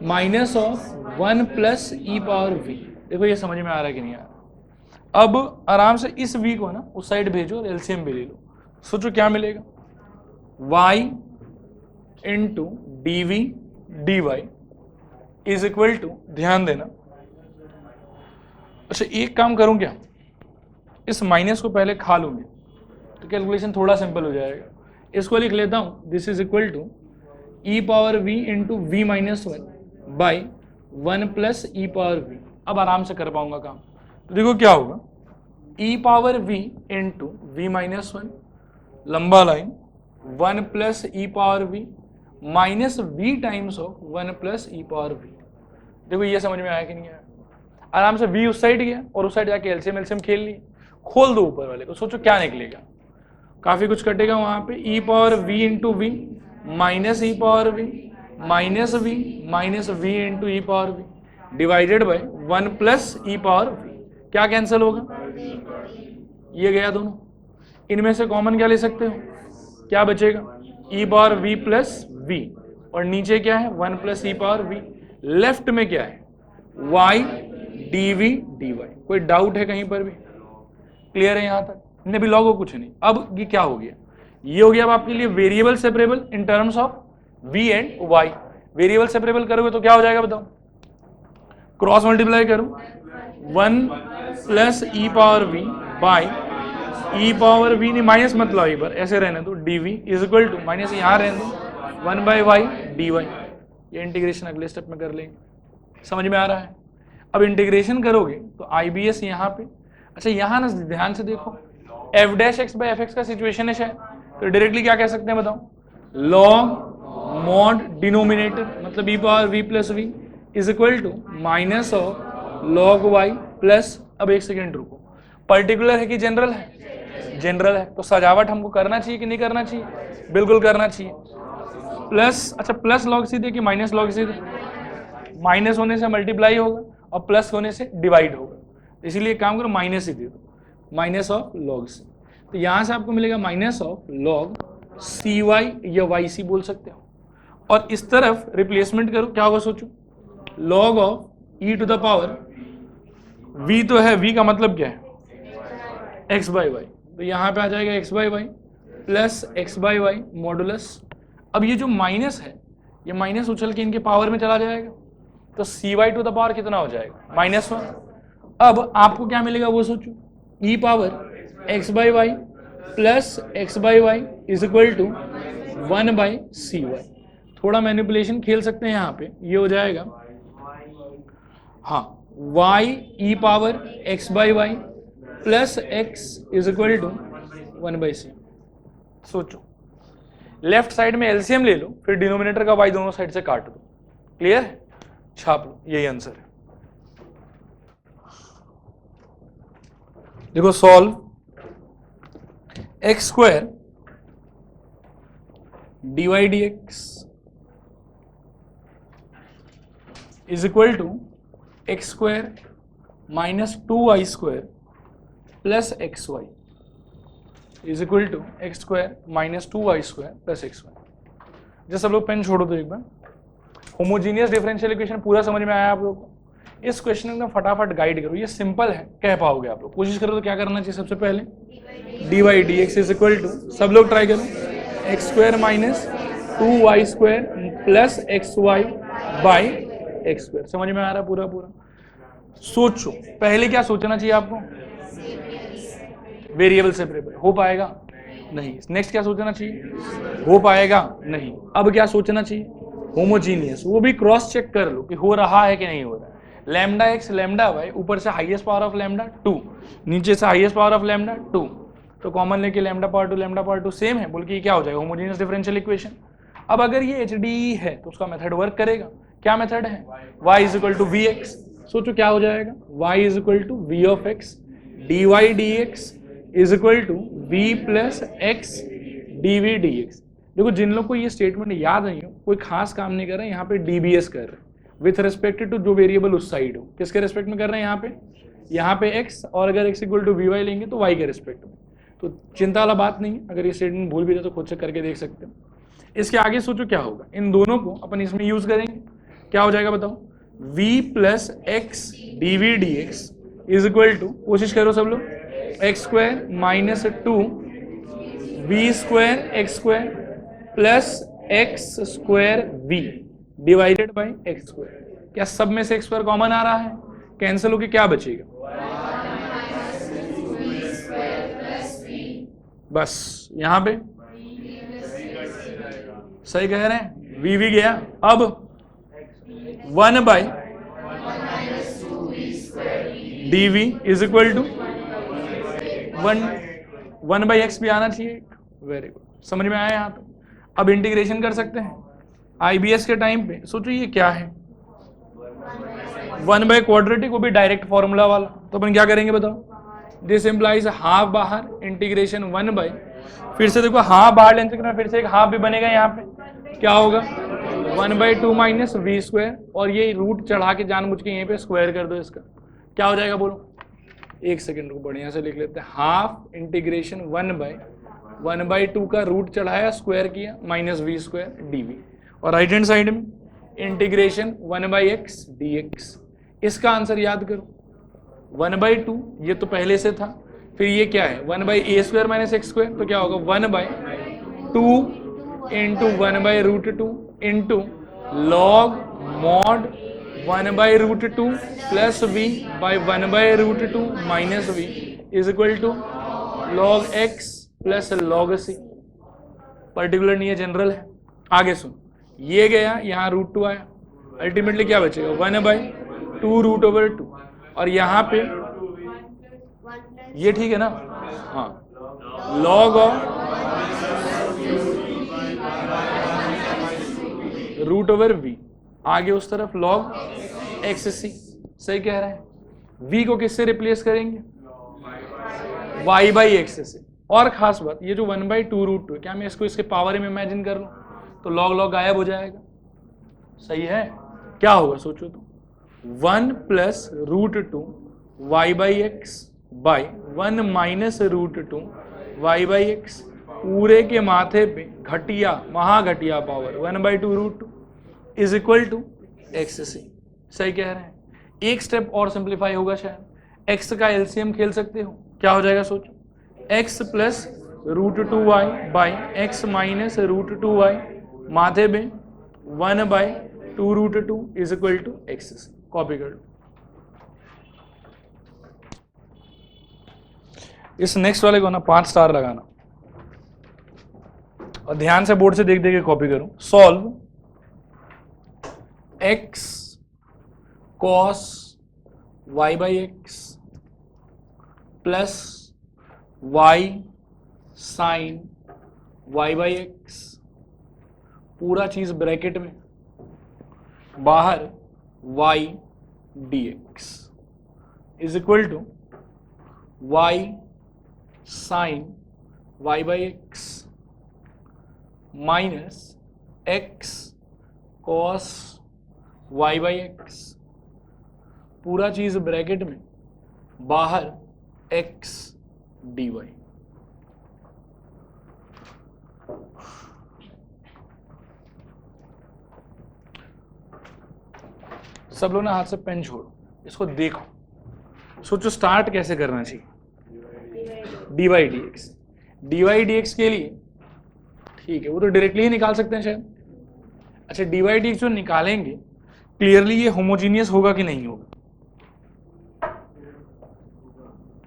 minus of 1 plus e power v। देखो ये समझ में आ रहा है कि नहीं आ रहा। अब आराम से इस v को ना उस साइड भेजो और एलसीएम भी ले लो। सोचो क्या मिलेगा, y into d v d y is equal to, ध्यान देना। अच्छा एक काम करूं क्या, इस माइनस को पहले खा लूंगी तो कैलकुलेशन थोड़ा सिंपल हो जाएगा। इसको लिख लेता हूं, this is equal to e power v into v minus 1 by 1 plus e power v। अब आराम से कर पाऊंगा काम। तो देखो क्या होगा, e power v into v minus 1 लंबा line 1 plus e power v minus v times of 1 plus e power v। देखो ये समझ में आया कि नहीं आया। आराम से v उस साइड गया और उस साइड जाके एलसीएम एलसीएम खेल लिए, खोल दो ऊपर वाले को, सोचो क्या निकलेगा, काफी कुछ कटेगा वहां पे। E power v into v minus e power v minus v into e power v divided by 1 plus e power v। क्या कैंसिल होगा, ये गया दोनों, इनमें से कॉमन क्या ले सकते हो, क्या बचेगा, e power v plus v और नीचे क्या है 1 plus e power v। Left में क्या है, y d v d y. कोई डाउट है कहीं पर भी, क्लियर है यहाँ तक, ने भी लॉग हो कुछ नहीं। अब ये क्या हो गया, ये हो गया अब आपके लिए variable separable in terms of v and y। Variable separable करोगे तो क्या हो जाएगा बताओ, क्रॉस मल्टीप्लाई करो 1 plus e power v by e power v, नहीं माइनस मत लाओ, पर ऐसे रहने दो, d v is equal to minus यहाँ रहने दो 1 बाई वाई डी वाई। ये इंटीग्रेशन अगले स्टेप में कर लेंगे, समझ में आ रहा है। अब इंटीग्रेशन करोगे तो IBS यहाँ पे, अच्छा यहाँ ना ध्यान से देखो, F dash x by F x का सिचुएशन है शायद, तो डायरेक्टली क्या कह सकते हैं बताओ, लॉग मॉड डिनोमिनेटर मतलब e power v plus v is equal to minus of log y plus, अब एक सेकेंड रुको, पर्टिकुलर है कि जनरल है, जनरल है, तो सजावट हमको करना चाहिए कि नहीं करना चाहिए, बिल्कुल करना चाहिए। प्लस, अच्छा प्लस लॉग सीधे कि माइनस लॉग सीधे, माइनस होने से मल्टीप्लाई होगा और प्लस होने से डिवाइड होगा, इसीलिए काम करो माइनस ही दे दो, माइनस ऑफ लॉग सी। तो यहां से आपको मिलेगा minus of log c y या वाई सी बोल सकते हो, और इस तरफ रिप्लेसमेंट करो, क्या होगा सोचो, log of e to the power v तो है, v का मतलब क्या है x बाई वाई, तो यहां पे आ जाएगा x by y plus x by y modulus. अब ये जो माइनस है, ये माइनस उछल के इनके पावर में चला जाएगा, तो सी वाई टू द पावर कितना हो जाएगा -1। अब आपको क्या मिलेगा वो सोचो, e power x by y plus x by y is equal to 1 by c y. थोड़ा मैनिपुलेशन खेल सकते हैं यहाँ पे, ये हो जाएगा हाँ y e power x by y plus x is equal to 1 by c. सोचो, लेफ्ट साइड में एलसीएम ले लो, फिर डिनोमिनेटर का y दोनों साइड से काट दो, क्लियर है, छाप लो, यही आंसर है। देखो solve x square d y d x is equal to x square minus 2y square plus x y is equal to x square minus 2y square plus x y. जैसे सब लोग pen छोड़ो तो एक बार, homogeneous differential equation पूरा समझ में आया आप लोगों को? इस क्वेश्चन में एकदम फटाफट गाइड करो, ये सिंपल है, कह पाओगे आप लोग। कोशिश करो तो क्या करना चाहिए, सबसे पहले d y d x is equal to, सब लोग ट्राई करो, x square minus 2y square plus x y by x square. समझ में आ रहा है पूरा पूरा? सोचो पहले क्या सोचना चाहिए आपको, वेरिएबल सेपरेबल, हो पाएगा नहीं। नेक्स्ट क्या सोचना चाहिए, हो पाएगा नहीं। अब क्या सोचना चाहिए, होमोजीनियस, वो भी क्रॉस चेक कर लो कि हो रहा है कि नहीं हो रहा है। लैम्डा एक्स लैम्डा वाई, ऊपर से हाईएस्ट पावर ऑफ लैम्डा 2, नीचे से हाईएस्ट पावर ऑफ लैम्डा 2, तो कॉमन लेके लैम्डा पावर 2 सेम है, बोल के क्या हो जाएगा होमोजीनियस डिफरेंशियल इक्वेशन। अब अगर ये एच डी है तो उसका मेथड वर्क करेगा। क्या मेथड है, y is equal to v x. सोचो क्या हो जाएगा, y is equal to v of x d y d x is equal to v plus x d v d x. देखो जिन लोग को ये स्टेटमेंट याद नहीं हो, कोई खास काम नहीं कर रहे हैं, यहाँ पे डीबीएस कर रहे हैं विथ रेस्पेक्ट टू जो वेरिएबल उस साइड हो। किसके रेस्पेक्ट में कर रहे हैं यहाँ पे x, और अगर x equal to v y लेंगे तो y के रेस्पेक्ट में। तो चिंता वाला बात नहीं है, अगर ये स्टेटमेंट भूल भी जाए तो खुद से करके देख सकते हो। इसके आगे सोचो क्या होगा, इन दोनों को अपन इसमें यूज करेंगे, क्या हो जाएगा बताओ, v plus x d v d x is equal to, कोशिश करो सब लोग, x square minus 2 v square x square plus x square v divided by x square. क्या सब में से एक्स स्क्वायर कॉमन आ रहा है, कैंसिल होके क्या बचेगा, बस यहाँ पे सही कह रहे हैं, वी वी गया। अब 1 by d v is equal to 1 by x भी आना चाहिए। वेरी गुड, समझ में आया यहाँ पे। अब इंटीग्रेशन कर सकते हैं आईबीएस के टाइम पे। सोचो ये क्या है, 1 बाई क्वाड्रेटिक, वो भी डायरेक्ट फॉर्मूला वाला। तो अपन क्या करेंगे बताओ, दिस इम्प्लाइज हाफ बाहर इंटीग्रेशन 1 बाई, फिर से देखो हाफ बाहर लेने से फिर से एक हाफ भी बनेगा यहाँ पे, क्या होगा 1 बाई 2 माइनस वी स्क्वायर, और ये रूट चढ़ा के जानबूझ के यहीं पे स्क्वायर कर दो इसका, क्या हो जाएगा बोलो, एक सेकंड को बढ़िया से लिख लेते हैं, हाफ इंटीग्रेशन 1 बाई 2 का रूट चढ़ाया स्क्वायर किया minus v square d v, और राइट हैंड साइड में integration 1 by x d x. इसका आंसर याद करो 1 बाई 2, ये तो पहले से था, फिर ये क्या है 1 by a square minus x square, तो क्या होगा 1 by 2 into 1 by root 2 into log mod 1 by root 2 plus v by 1 by root 2 minus v is equal to log x plus log c. Particular नहीं है, general है। आगे सुन, ये गया यहाँ रूट 2 आया, अल्टीमेटली क्या बचेगा 1 बाई 2 रूट ओवर 2, और यहाँ पे ये ठीक है ना, हाँ, log of root over v, आगे उस तरफ लॉग एक्स सी। सही कह रहे हैं। v को किससे रिप्लेस करेंगे, y बाई एक्स से। और खास बात, ये जो 1 बाई 2 रूट 2, क्या मैं इसको इसके पावर में इमेजिन कर लूं तो लॉग लॉग गायब हो जाएगा। सही है, क्या होगा सोचो तो, 1 plus root 2 y by x by 1 minus root 2 y by x पूरे के माथे पे घटिया महाघटिया power 1/2√2 is equal to x c. सही कह रहे हैं। एक स्टेप और सिंप्लीफाई होगा शायद, एक्स का एलसीएम खेल सकते हो, क्या हो जाएगा सोचो, x plus √2y by x minus √2y माथे पे 1/2√2 is equal to x c. Copy कर लो। इस नेक्स्ट वाले को ना 5 स्टार लगाना और ध्यान से बोर्ड से देख देख के कॉपी करो। Solve x cos y by x plus y sine y by x, पूरा चीज ब्रैकेट में, बाहर y dx is equal to y sine y by x minus x cos y by x, पूरा चीज ब्रैकेट में, बाहर x dy। सब लोग ना हाथ से पेन छोड़ो, इसको देखो, सोचो स्टार्ट कैसे करना चाहिए। dy dx, dy dx के लिए ठीक है, वो तो डायरेक्टली ही निकाल सकते हैं शायद। अच्छा, dy dx जो निकालेंगे क्लियरली ये होमोजीनियस होगा कि नहीं होगा,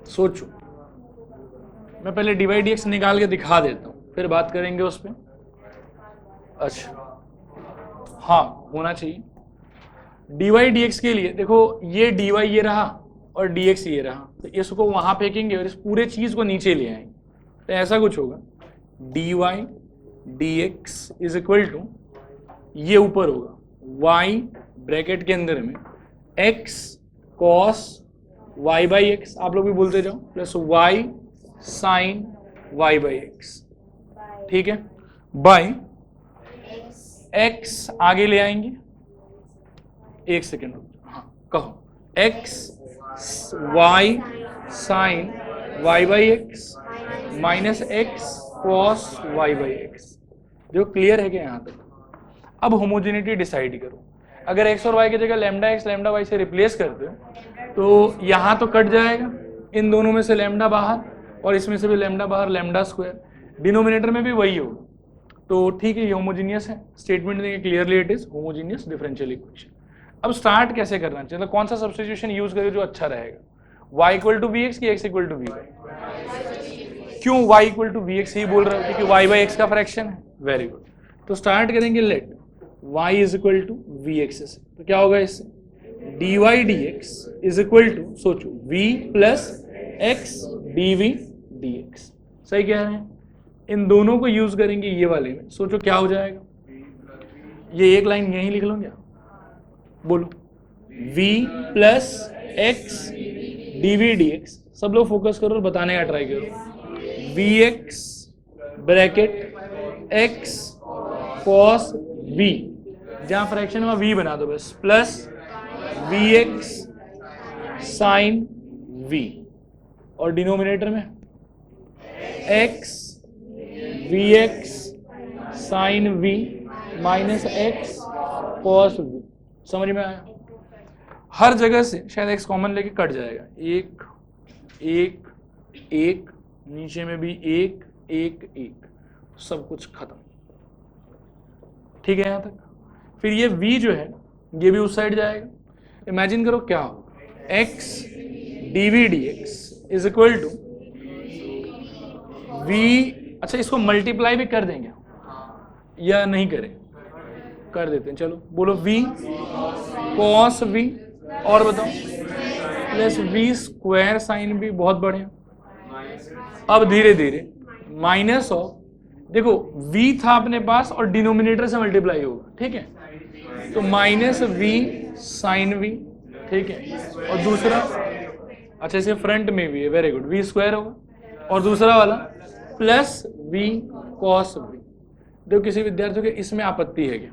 सोचो। मैं पहले dy dx निकाल के दिखा देता हूं, फिर बात करेंगे उस पर। अच्छा हाँ, होना चाहिए। dy dx के लिए देखो, ये dy ये रहा और dx ये रहा, तो इसको वहां फेंकेंगे और इस पूरे चीज को नीचे ले आएंगे, तो ऐसा कुछ होगा, dy dx is equal to, ये ऊपर होगा y ब्रैकेट के अंदर में x cos y by x, आप लोग भी बोलते जाओ, plus y sine y by x, ठीक है, बाई x आगे ले आएंगे, एक सेकेंड, हाँ कहो, x y sine y by x minus x cos y by x. जो क्लियर है क्या यहाँ तक? अब होमोजेनिटी डिसाइड करो। अगर x और y की जगह लैम्डा x लैम्डा y से रिप्लेस करते हो तो यहाँ तो कट जाएगा, इन दोनों में से लैम्डा बाहर और इसमें से भी लैम्डा बाहर, लैम्डा स्क्वायर, डिनोमिनेटर में भी वही होगा, तो ठीक है, ये होमोजीनियस है। स्टेटमेंट देंगे clearly it is homogeneous differential equation. अब स्टार्ट कैसे करना चाहिए, मतलब कौन सा सब्स्टिट्यूशन यूज करें जो अच्छा रहेगा, y equal to v x की x equal to v y? क्यों y equal to v x ही बोल रहा है? क्योंकि y बाई एक्स का फ्रैक्शन है। वेरी गुड, तो स्टार्ट करेंगे let y is equal to v x से, तो क्या होगा इससे, dy dx is equal to, सोचो, v plus x dv dx। सही कह रहे हैं, इन दोनों को यूज करेंगे ये वाले में, सोचो क्या हो जाएगा, ये एक लाइन यहीं लिख लो क्या, बोलो, v plus x dv dx। सब लोग फोकस करो और बताने का ट्राई करो, vx bracket x cos v, जहां फ्रैक्शन में v बना दो बस, प्लस vx साइन v, और डिनोमिनेटर में x vx sine v minus x cos v। समझ में आया? हर जगह से शायद x कॉमन लेके कट जाएगा, एक एक एक, नीचे में भी एक एक एक, सब कुछ खत्म, ठीक है यहां तक। फिर ये v जो है ये भी उस साइड जाएगा, इमेजिन करो क्या हो, x dv dx is equal to v, अच्छा इसको मल्टीप्लाई भी कर देंगे या नहीं करें, कर देते हैं, चलो बोलो, v cos v, और बताओ, plus v square sine v, बहुत बढ़िया। अब धीरे धीरे माइनस ऑफ, देखो v था अपने पास और डिनोमिनेटर से मल्टीप्लाई होगा, ठीक है, तो माइनस v साइन v, ठीक है, और दूसरा, अच्छा इसे फ्रंट में भी है, वेरी गुड, v स्क्वायर होगा, और दूसरा वाला प्लस v cos v। देखो किसी विद्यार्थियों के इसमें आपत्ति है क्या,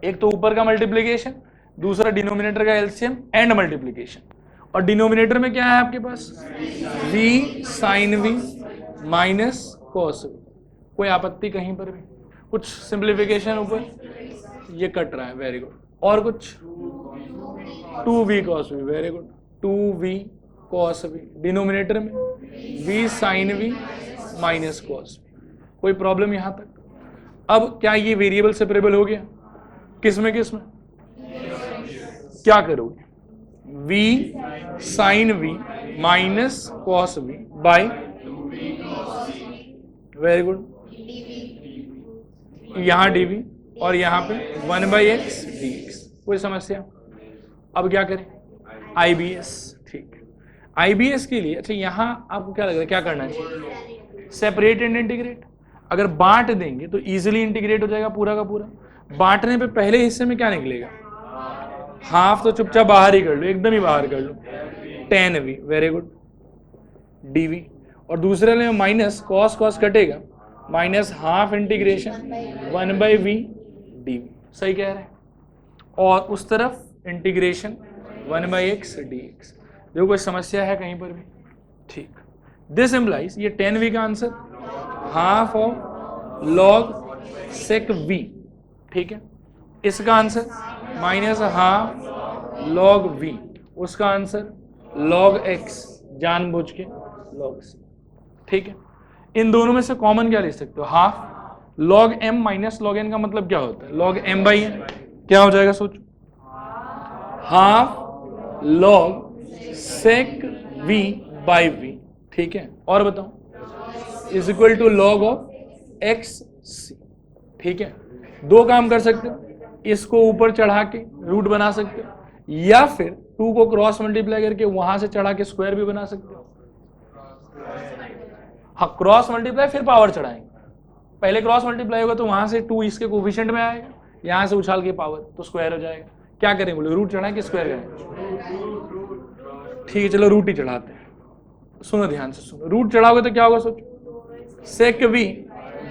एक तो ऊपर का मल्टीप्लीकेशन, दूसरा डिनोमिनेटर का एलसीएम एंड मल्टीप्लीकेशन, और डिनोमिनेटर में क्या है आपके पास, v sine v minus cos v. कोई आपत्ति कहीं पर भी? कुछ सिंप्लीफिकेशन ऊपर, ये कट रहा है, वेरी गुड। और कुछ 2v cos v, very good, 2v cos v, denominator में v sin v minus cos v। कोई प्रॉब्लम यहां तक? अब क्या ये वेरिएबल सेपरेबल हो गया? किसमें किसमें? क्या करोगे? v sin v minus cos v by, very good, यहां dv और यहां पे 1/x dx। कोई समस्या? अब क्या करें? IBS, ठीक है। IBS के लिए अच्छा यहां आपको क्या लग रहा है क्या करना चाहिए? Separate and integrate. अगर बांट देंगे तो इजीली इंटीग्रेट हो जाएगा पूरा का पूरा। बांटने पे पहले हिस्से में क्या निकलेगा? हाफ, तो चुपचाप बाहर ही कर लो, एकदम ही बाहर कर लो, 10v, वेरी गुड, dv। और दूसरे में माइनस कॉस कॉस कटेगा, minus half integration 1/v dv। सही कह रहे हैं। और उस तरफ इंटीग्रेशन 1/x dx। देखो कोई समस्या है कहीं पर भी? ठीक। दिस इम्प्लाइज, ये 10v का answer half of log sec v, ठीक है। इसका answer minus half log v, उसका आंसर लॉग x, जानबूझ के लॉग c, ठीक है। इन दोनों में से कॉमन क्या ले सकते हो? Half log m minus log n का मतलब क्या होता है? Log m by n। क्या हो जाएगा सोचो? Half log sec v by v, ठीक है। और बताओ, is equal to log of x c, ठीक है। दो काम कर सकते हो, इसको ऊपर चढ़ा के रूट बना सकते हो, या फिर 2 को क्रॉस मल्टीप्लाई करके वहां से चढ़ा के स्क्वायर भी बना सकते हो। हाँ, क्रॉस मल्टीप्लाई फिर पावर चढ़ाएंगे। पहले क्रॉस मल्टीप्लाई होगा तो वहां से 2 इसके कोफिशिएंट में आएगा, यहां से उछाल के पावर तो स्क्वायर हो जाएगा। क्या करें बोले? रूट चढ़ाएं कि स्क्वायर करें? ठीक है, चलो रूट ही चढ़ाते हैं। सुनो ध्यान से सुनो, रूट चढ़ाओगे तो क्या होगा सोचो? Sec v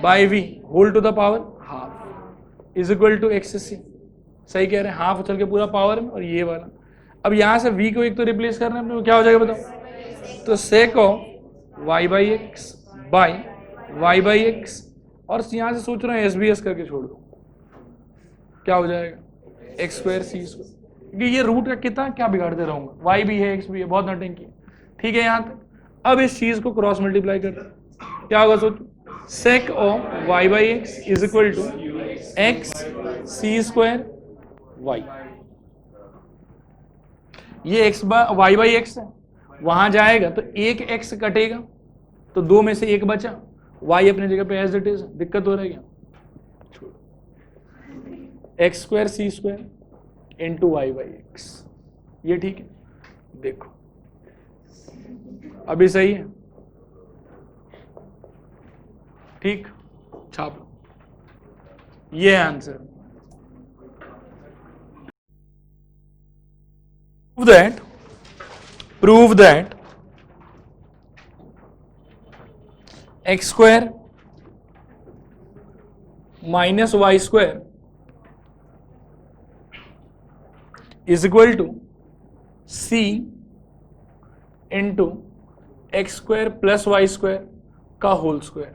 by v whole to the power half is equal to x c. सही कह रहे हैं, हाफ उछल के पूरा पावर में, और ये वाला। अब यहां से v को एक तो रिप्लेस करना है, तो क्या हो जाएगा बताओ? तो sec of y by x by y by x, और यहां से सोच रहे हैं SBS करके छोड़ दो, क्या हो जाएगा? X square c square. क्योंकि ये रूट का कितना क्या बिगाड़ते रहूंगा, वाई भी है एक्स भी है, बहुत नौटंकी है, ठीक है। यहां तक अब इस चीज को क्रॉस मल्टीप्लाई कर दो, क्या होगा सोचो? Sec of y by x is equal to x c square y. ये एक्स वाई बाई एक्स है, वहां जाएगा तो एक एक्स कटेगा, तो 2 में से 1 बचा, वाई अपने जगह पे एज इट इज। दिक्कत हो रही है? X square c square into y by x, ये ठीक है। देखो अभी सही है, ठीक, छाप लो, ये है answer. prove that x square minus y square is equal to c into x square plus y square का whole square,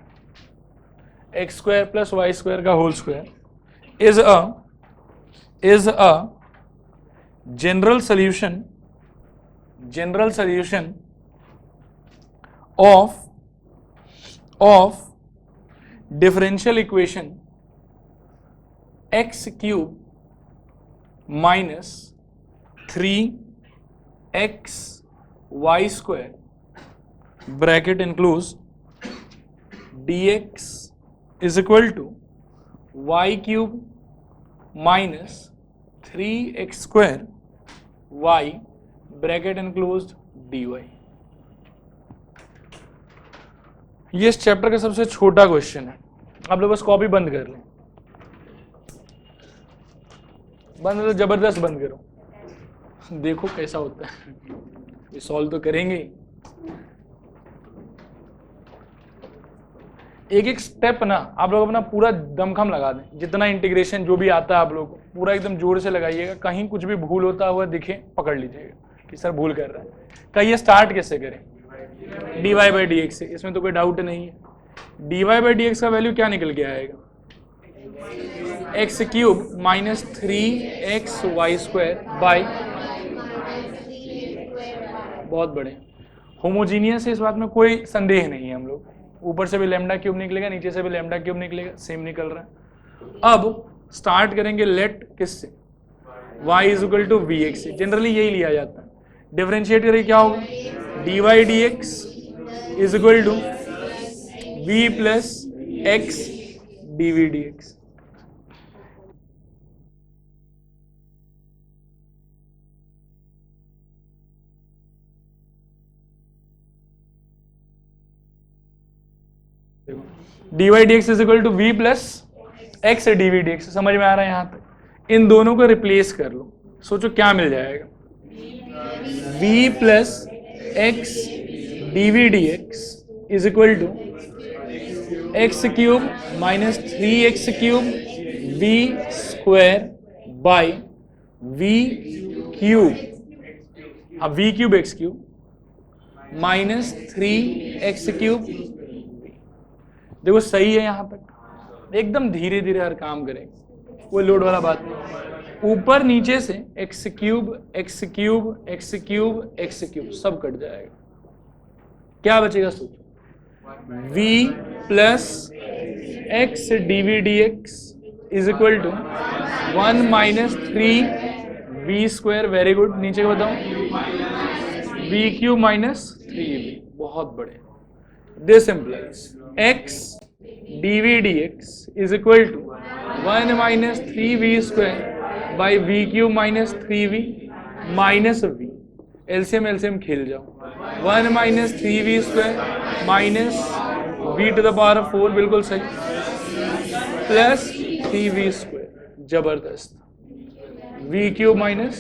x square plus y square का whole square is a general solution of differential equation x cube minus 3x y square bracket includes dx is equal to y cube minus 3x square y bracket enclosed dy। ये इस chapter का सबसे छोटा question है। आप लोग बस copy बंद कर लें, बंद तो जबरदस्त बंद करो, देखो कैसा होता है। ये सॉल्व तो करेंगे, एक एक स्टेप ना आप लोग अपना पूरा दमखम लगा दें, जितना इंटीग्रेशन जो भी आता है आप लोग को पूरा एकदम जोर से लगाइएगा। कहीं कुछ भी भूल होता हुआ दिखे पकड़ लीजिएगा कि सर भूल कर रहा है। कहिए स्टार्ट कैसे करें? dy बाई डी एक्स से, इसमें तो कोई डाउट नहीं है। dy बाई डी एक्स का वैल्यू क्या निकल के आएगा, x cube minus 3xy² by, बहुत बड़े होमोजीनियस है, इस बात में कोई संदेह नहीं है। हम लोग ऊपर से भी लैम्डा क्यूब निकलेगा, नीचे से भी लैम्डा क्यूब निकलेगा, सेम निकल रहा है। अब स्टार्ट करेंगे लेट किससे, y is equal to v x से, जनरली यही लिया जाता है। डिफरेंशिएट करें क्या होगा, d y d x is equal to v plus x d v d x. D y d x is equal to v plus x d v d x, समझ में आ रहा है यहाँ तक। इन दोनों को रिप्लेस कर लो, सोचो क्या मिल जाएगा, v plus x d v d x is equal to x cube minus 3x³ v square by v cube, अब v cube x cube minus 3x³। देखो सही है यहाँ तक, एकदम धीरे धीरे हर काम करेंगे, कोई लोड वाला बात नहीं। ऊपर नीचे से x cube x cube x cube x cube सब कट जाएगा, क्या बचेगा सोचो, v plus x d v d x is equal to 1 minus 3v square, very good, नीचे का बताओ v क्यूब माइनस 3v, बहुत बड़े। This implies x dv dx is equal to 1 minus 3v square by v cube minus 3v minus v, LCM LCM खेल जाओ, 1 minus 3v square minus v to the power of 4, बिल्कुल सही, plus 3v square, जबरदस्त, v cube minus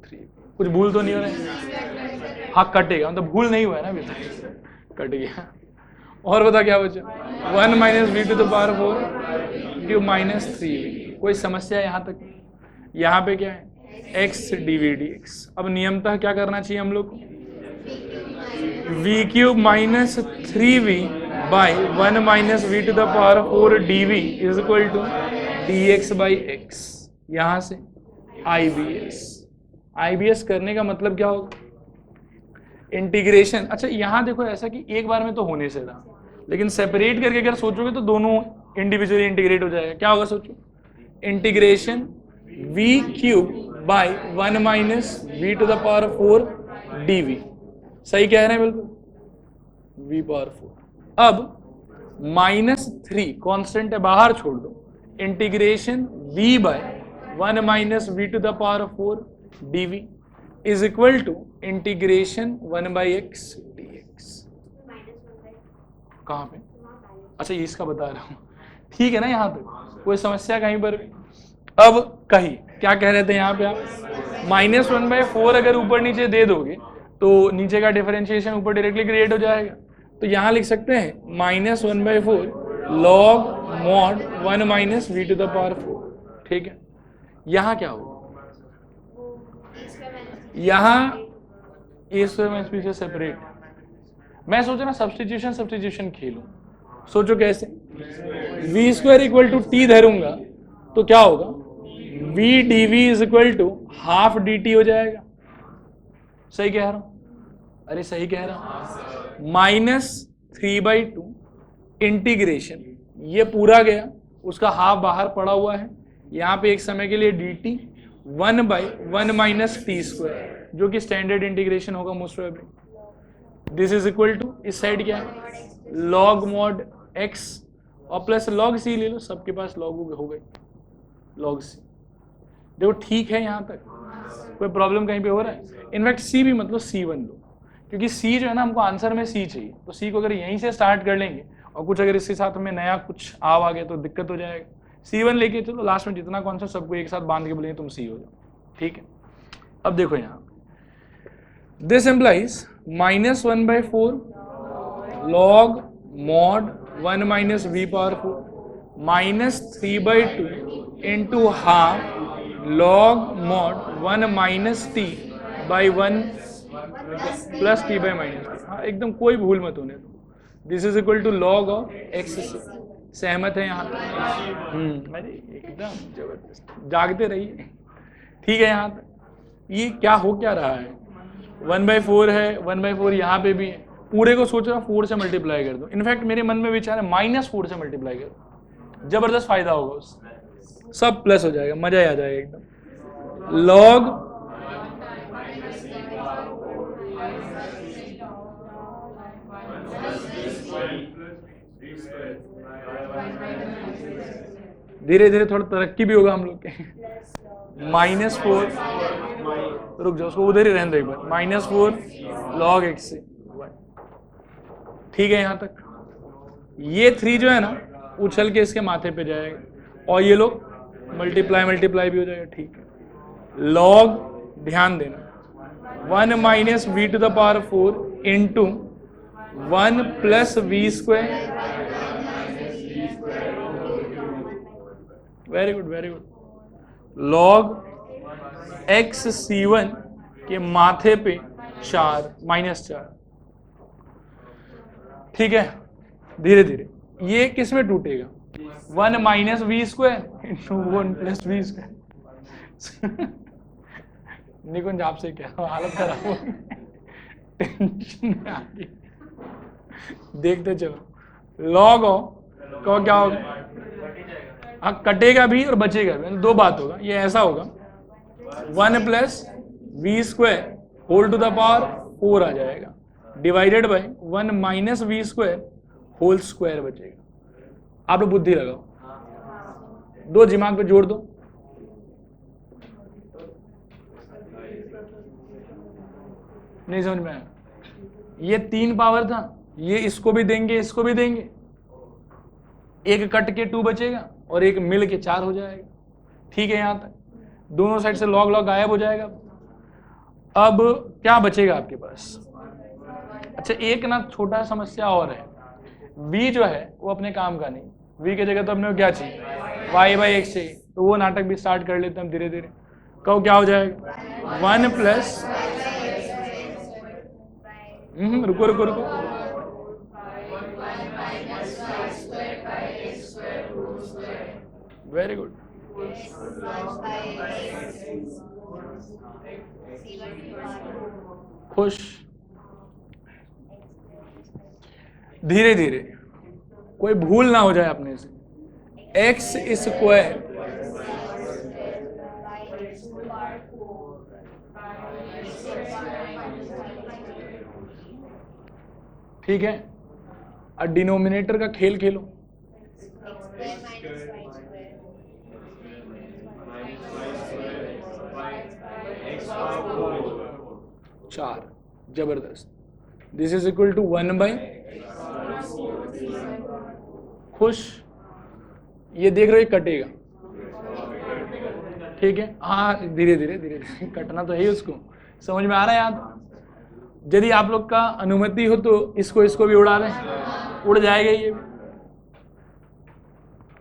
3, कुछ भूल तो नहीं हो रहा है, हाँ कटेगा, मतलब भूल नहीं हुआ है ना अभी तक, कट गया। और बता क्या बचा, 1 minus v to the power 4 cube minus 3v, कोई समस्या है यहाँ तक। यहाँ पे क्या है, x d v d x. अब नियमतः क्या करना चाहिए हम लोग को, v cube minus 3v by 1 minus v to the power 4 d v is equal to d x by x, यहाँ से आई बी एस करने का मतलब क्या होगा, इंटीग्रेशन। अच्छा यहाँ देखो ऐसा कि एक बार में तो होने से रहा, लेकिन सेपरेट करके अगर सोचोगे तो दोनों इंडिविजुअली इंटीग्रेट हो जाएगा, क्या होगा सोचो, integration v cube by 1 minus v to the power 4 dv, सही कह रहे हैं बिल्कुल, v पावर 4। अब माइनस 3 कॉन्स्टेंट है, बाहर छोड़ दो, integration v by 1 minus v to the power 4 dv is equal to integration 1 by x d x. कहाँ पे, अच्छा ये इसका बता रहा हूँ, ठीक है ना, यहाँ तक कोई समस्या कहीं पर भी। अब कहीं क्या कह रहे थे यहाँ पे आप, -1/4 अगर ऊपर नीचे दे दोगे तो नीचे का डिफरेंशिएशन ऊपर डायरेक्टली क्रिएट हो जाएगा, तो यहाँ लिख सकते हैं -1/4 log mod 1 minus v to the power 4, ठीक है। यहाँ क्या होगा, यहाँ ए स्क्वायर माइनस बी से सेपरेट, मैं सोचा ना सब्स्टिट्यूशन खेलूं, सोचो कैसे, v square equal to t धरूंगा तो क्या होगा, v d v is equal to half d t हो जाएगा, सही कह रहा हूं, अरे सही कह रहा हूं, -3/2 इंटीग्रेशन, ये पूरा गया, उसका हाफ बाहर पड़ा हुआ है, यहाँ पे एक समय के लिए d t 1/1 minus t square, जो कि स्टैंडर्ड इंटीग्रेशन होगा most probably. This is equal to, इस साइड क्या है, लॉग मॉड एक्स और प्लस लॉग सी ले लो, सबके पास लॉग हो गई, लॉग सी। देखो ठीक है यहाँ तक, कोई प्रॉब्लम कहीं पे हो रहा है, इनफैक्ट सी भी मतलब C1 लो, क्योंकि सी जो है ना हमको आंसर में सी चाहिए, तो सी को अगर यहीं से स्टार्ट कर लेंगे और कुछ अगर इसके साथ में नया कुछ आ गया तो दिक्कत हो जाएगा। C1 लेके चलो, लास्ट में जितना कॉन्सेप्ट सबको एक साथ बांध के बोलेंगे तुम सी हो जाओ, ठीक है। अब देखो यहाँ this implies -1/4 log mod 1 minus v power 4 -3/2 into half log mod 1 minus t by 1 plus t by minus t. हाँ एकदम कोई भूल मत होने दो। This is equal to log of x. सहमत है यहाँ तक? अरे एकदम जबरदस्त, जागते रहिए। ठीक है यहाँ तक ये क्या हो क्या रहा है? 1/4 है, 1/4 यहाँ पे भी है। पूरे को सोच रहा 4 से मल्टीप्लाई कर दो। इनफैक्ट मेरे मन में विचार है -4 से मल्टीप्लाई कर दो, जबरदस्त फायदा होगा उससे, सब प्लस हो जाएगा, मजा ही आ जाएगा एकदम। लॉग धीरे धीरे थोड़ा तरक्की भी होगा हम लोग के। -4, रुक जाओ उसको उधर ही रहने दो एक बार। -4 log x से 1। ठीक है यहाँ तक? ये 3 जो है ना उछल के इसके माथे पे जाएगा और ये लोग मल्टीप्लाई भी हो जाएगा। ठीक है, log ध्यान देना 1 - v⁴ into 1 + v²। Very good very good. log x c1 के माथे पे 4 -4। ठीक है, धीरे धीरे ये किस में टूटेगा? 1 - v² इंटू 1 + v²। निकुंज आपसे क्या हालत खराब हो गई, टेंशन में आ गई। देखते चलो log ऑफ क्या होगा? हाँ कटेगा भी और बचेगा भी, दो बात होगा। ये ऐसा होगा 1 + v² whole to the power 4 आ जाएगा, divided by 1 - v² whole square बचेगा। आप लोग बुद्धि लगाओ, दो दिमाग पे जोड़ दो। नहीं समझ में आया? ये 3 पावर था, ये इसको भी देंगे इसको भी देंगे, एक कट के 2 बचेगा और एक मिल के 4 हो जाएगा। ठीक है यहाँ तक? दोनों साइड से log गायब हो जाएगा। अब क्या बचेगा आपके पास? अच्छा एक ना छोटा समस्या और है, v जो है वो अपने काम का नहीं, v की जगह तो अपने को क्या चाहिए? y/x चाहिए। तो वो नाटक भी स्टार्ट कर लेते हैं हम धीरे धीरे। कब क्या हो जाएगा? 1 + रुको रुको रुको, वेरी गुड। खुश, धीरे धीरे कोई भूल ना हो जाए अपने से। x², ठीक है, और डिनोमिनेटर का खेल खेलो। चार, जबरदस्त। दिस इज इक्वल टू 1/, खुश। ये देख रहे हो कटेगा, ठीक है? हाँ धीरे धीरे धीरे धीरे कटना तो है ही उसको। समझ में आ रहा है यार? यदि आप लोग का अनुमति हो तो इसको भी उड़ा दें, उड़ जाएगा ये भी।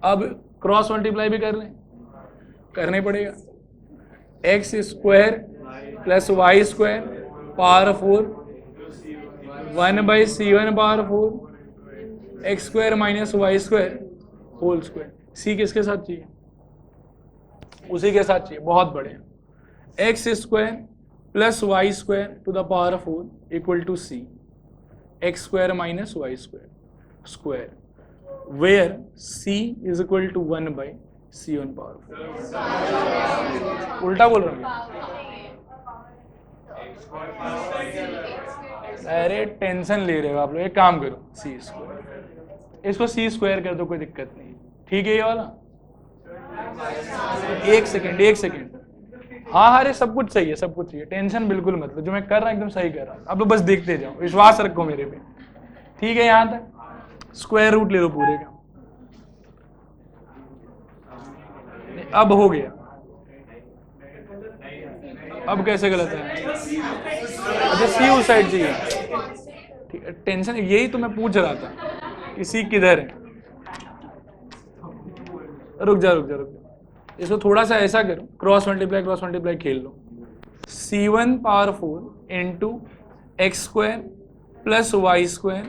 अब क्रॉस मल्टीप्लाई भी कर लें, करने पड़ेगा। x² + y² power 4 1/c1 power 4 x² - y² whole square. c किसके साथ चाहिए? उसी के साथ चाहिए, बहुत बढ़िया। x² + y² to the power 4 equal to c x² - y² square, where c is equal to 1/c1 power 4। उल्टा बोल रहा हूँ? अरे टेंशन ले रहे हो आप लोग, एक काम करो c², इसको c² कर दो, कोई दिक्कत नहीं। ठीक है ये वाला? एक सेकेंड। हाँ अरे सब कुछ सही है, सब कुछ सही है, टेंशन बिल्कुल मत लो। जो मैं कर रहा हूँ एकदम सही कर रहा हूँ, आप लोग बस देखते जाओ, विश्वास रखो मेरे पे। ठीक है यहाँ तक? स्क्वायर रूट ले लो पूरे का। अब हो गया। अब कैसे गलत है? अच्छा सी उस साइड चाहिए, ठीक है। टेंशन यही तो मैं पूछ रहा था कि सी किधर है। रुक जा। इसको थोड़ा सा ऐसा करो, क्रॉस मल्टीप्लाई खेल लो। c1 power 4 into x square plus y square,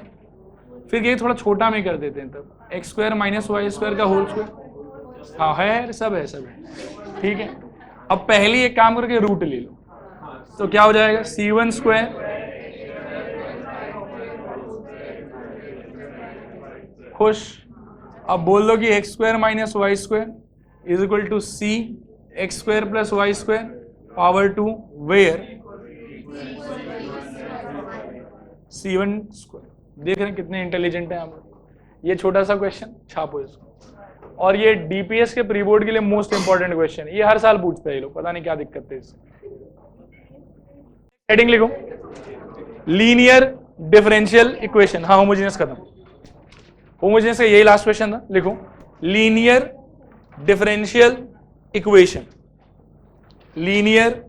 फिर ये थोड़ा छोटा में कर देते हैं तब x square minus y square का होल स्क्वायर। हाँ है, सब है, सब है, ठीक है। अब पहली एक काम करके रूट ले लो, तो क्या हो जाएगा c1 स्क्वायर खुश। अब बोल दो कि x square minus y square is equal to c x square plus y square power 2 where c1 square. देख रहे हैं कितने इंटेलिजेंट हैं हम लोग। ये छोटा सा क्वेश्चन छापो इसको, और ये डीपीएस के प्री बोर्ड के लिए मोस्ट इंपॉर्टेंट क्वेश्चन है, ये हर साल पूछते हैं ये लोग, पता नहीं क्या दिक्कत है इससे। हेडिंग लिखो, लीनियर डिफरेंशियल इक्वेशन। हाँ होमोजेनियस खत्म, होमोजेनियस का यही लास्ट क्वेश्चन था। लिखो linear differential equation, linear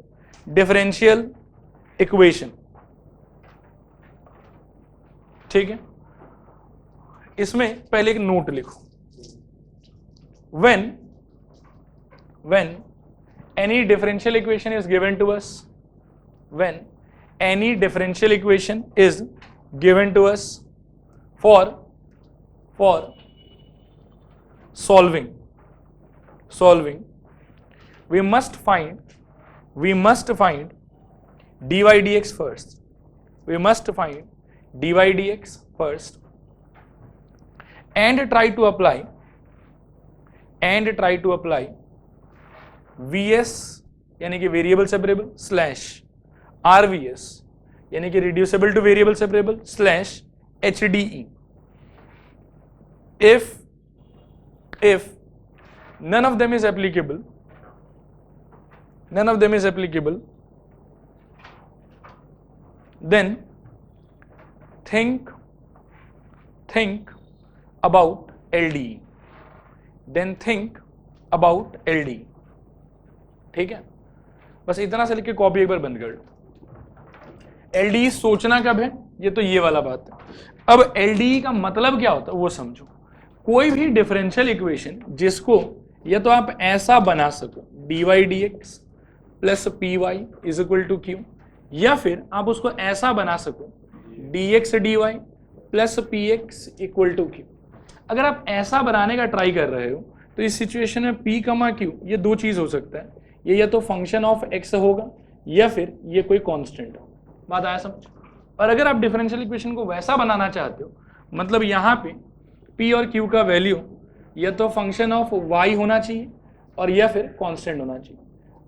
differential equation, ठीक है। इसमें पहले एक नोट लिखो, when any differential equation is given to us, when any differential equation is given to us for solving we must find dy dx first, we must find dy dx first and try to apply vs यानी कि variable separable slash rvs यानी कि reducible two variable separable slash HDE if none of them is applicable, then think about LDE, ठीक है। बस इतना से लिख के कॉपी एक बार बंद कर लो। LDE सोचना कब है, ये तो ये वाला बात है। अब LDE का मतलब क्या होता है वो समझो। कोई भी डिफरेंशियल इक्वेशन जिसको या तो आप ऐसा बना सको dy dx plus py is equal to q, या फिर आप उसको ऐसा बना सको dx dy plus px equal to q। अगर आप ऐसा बनाने का ट्राई कर रहे हो तो इस सिचुएशन में p कमा q ये दो चीज हो सकता है, ये या तो फंक्शन ऑफ x होगा या फिर ये कोई कांस्टेंट हो। बात आया समझ। और अगर आप डिफरेंशियल इक्वेशन को वैसा बनाना चाहते हो, मतलब यहाँ पे p और q का वैल्यू या तो फंक्शन ऑफ y होना चाहिए और या फिर कांस्टेंट होना चाहिए।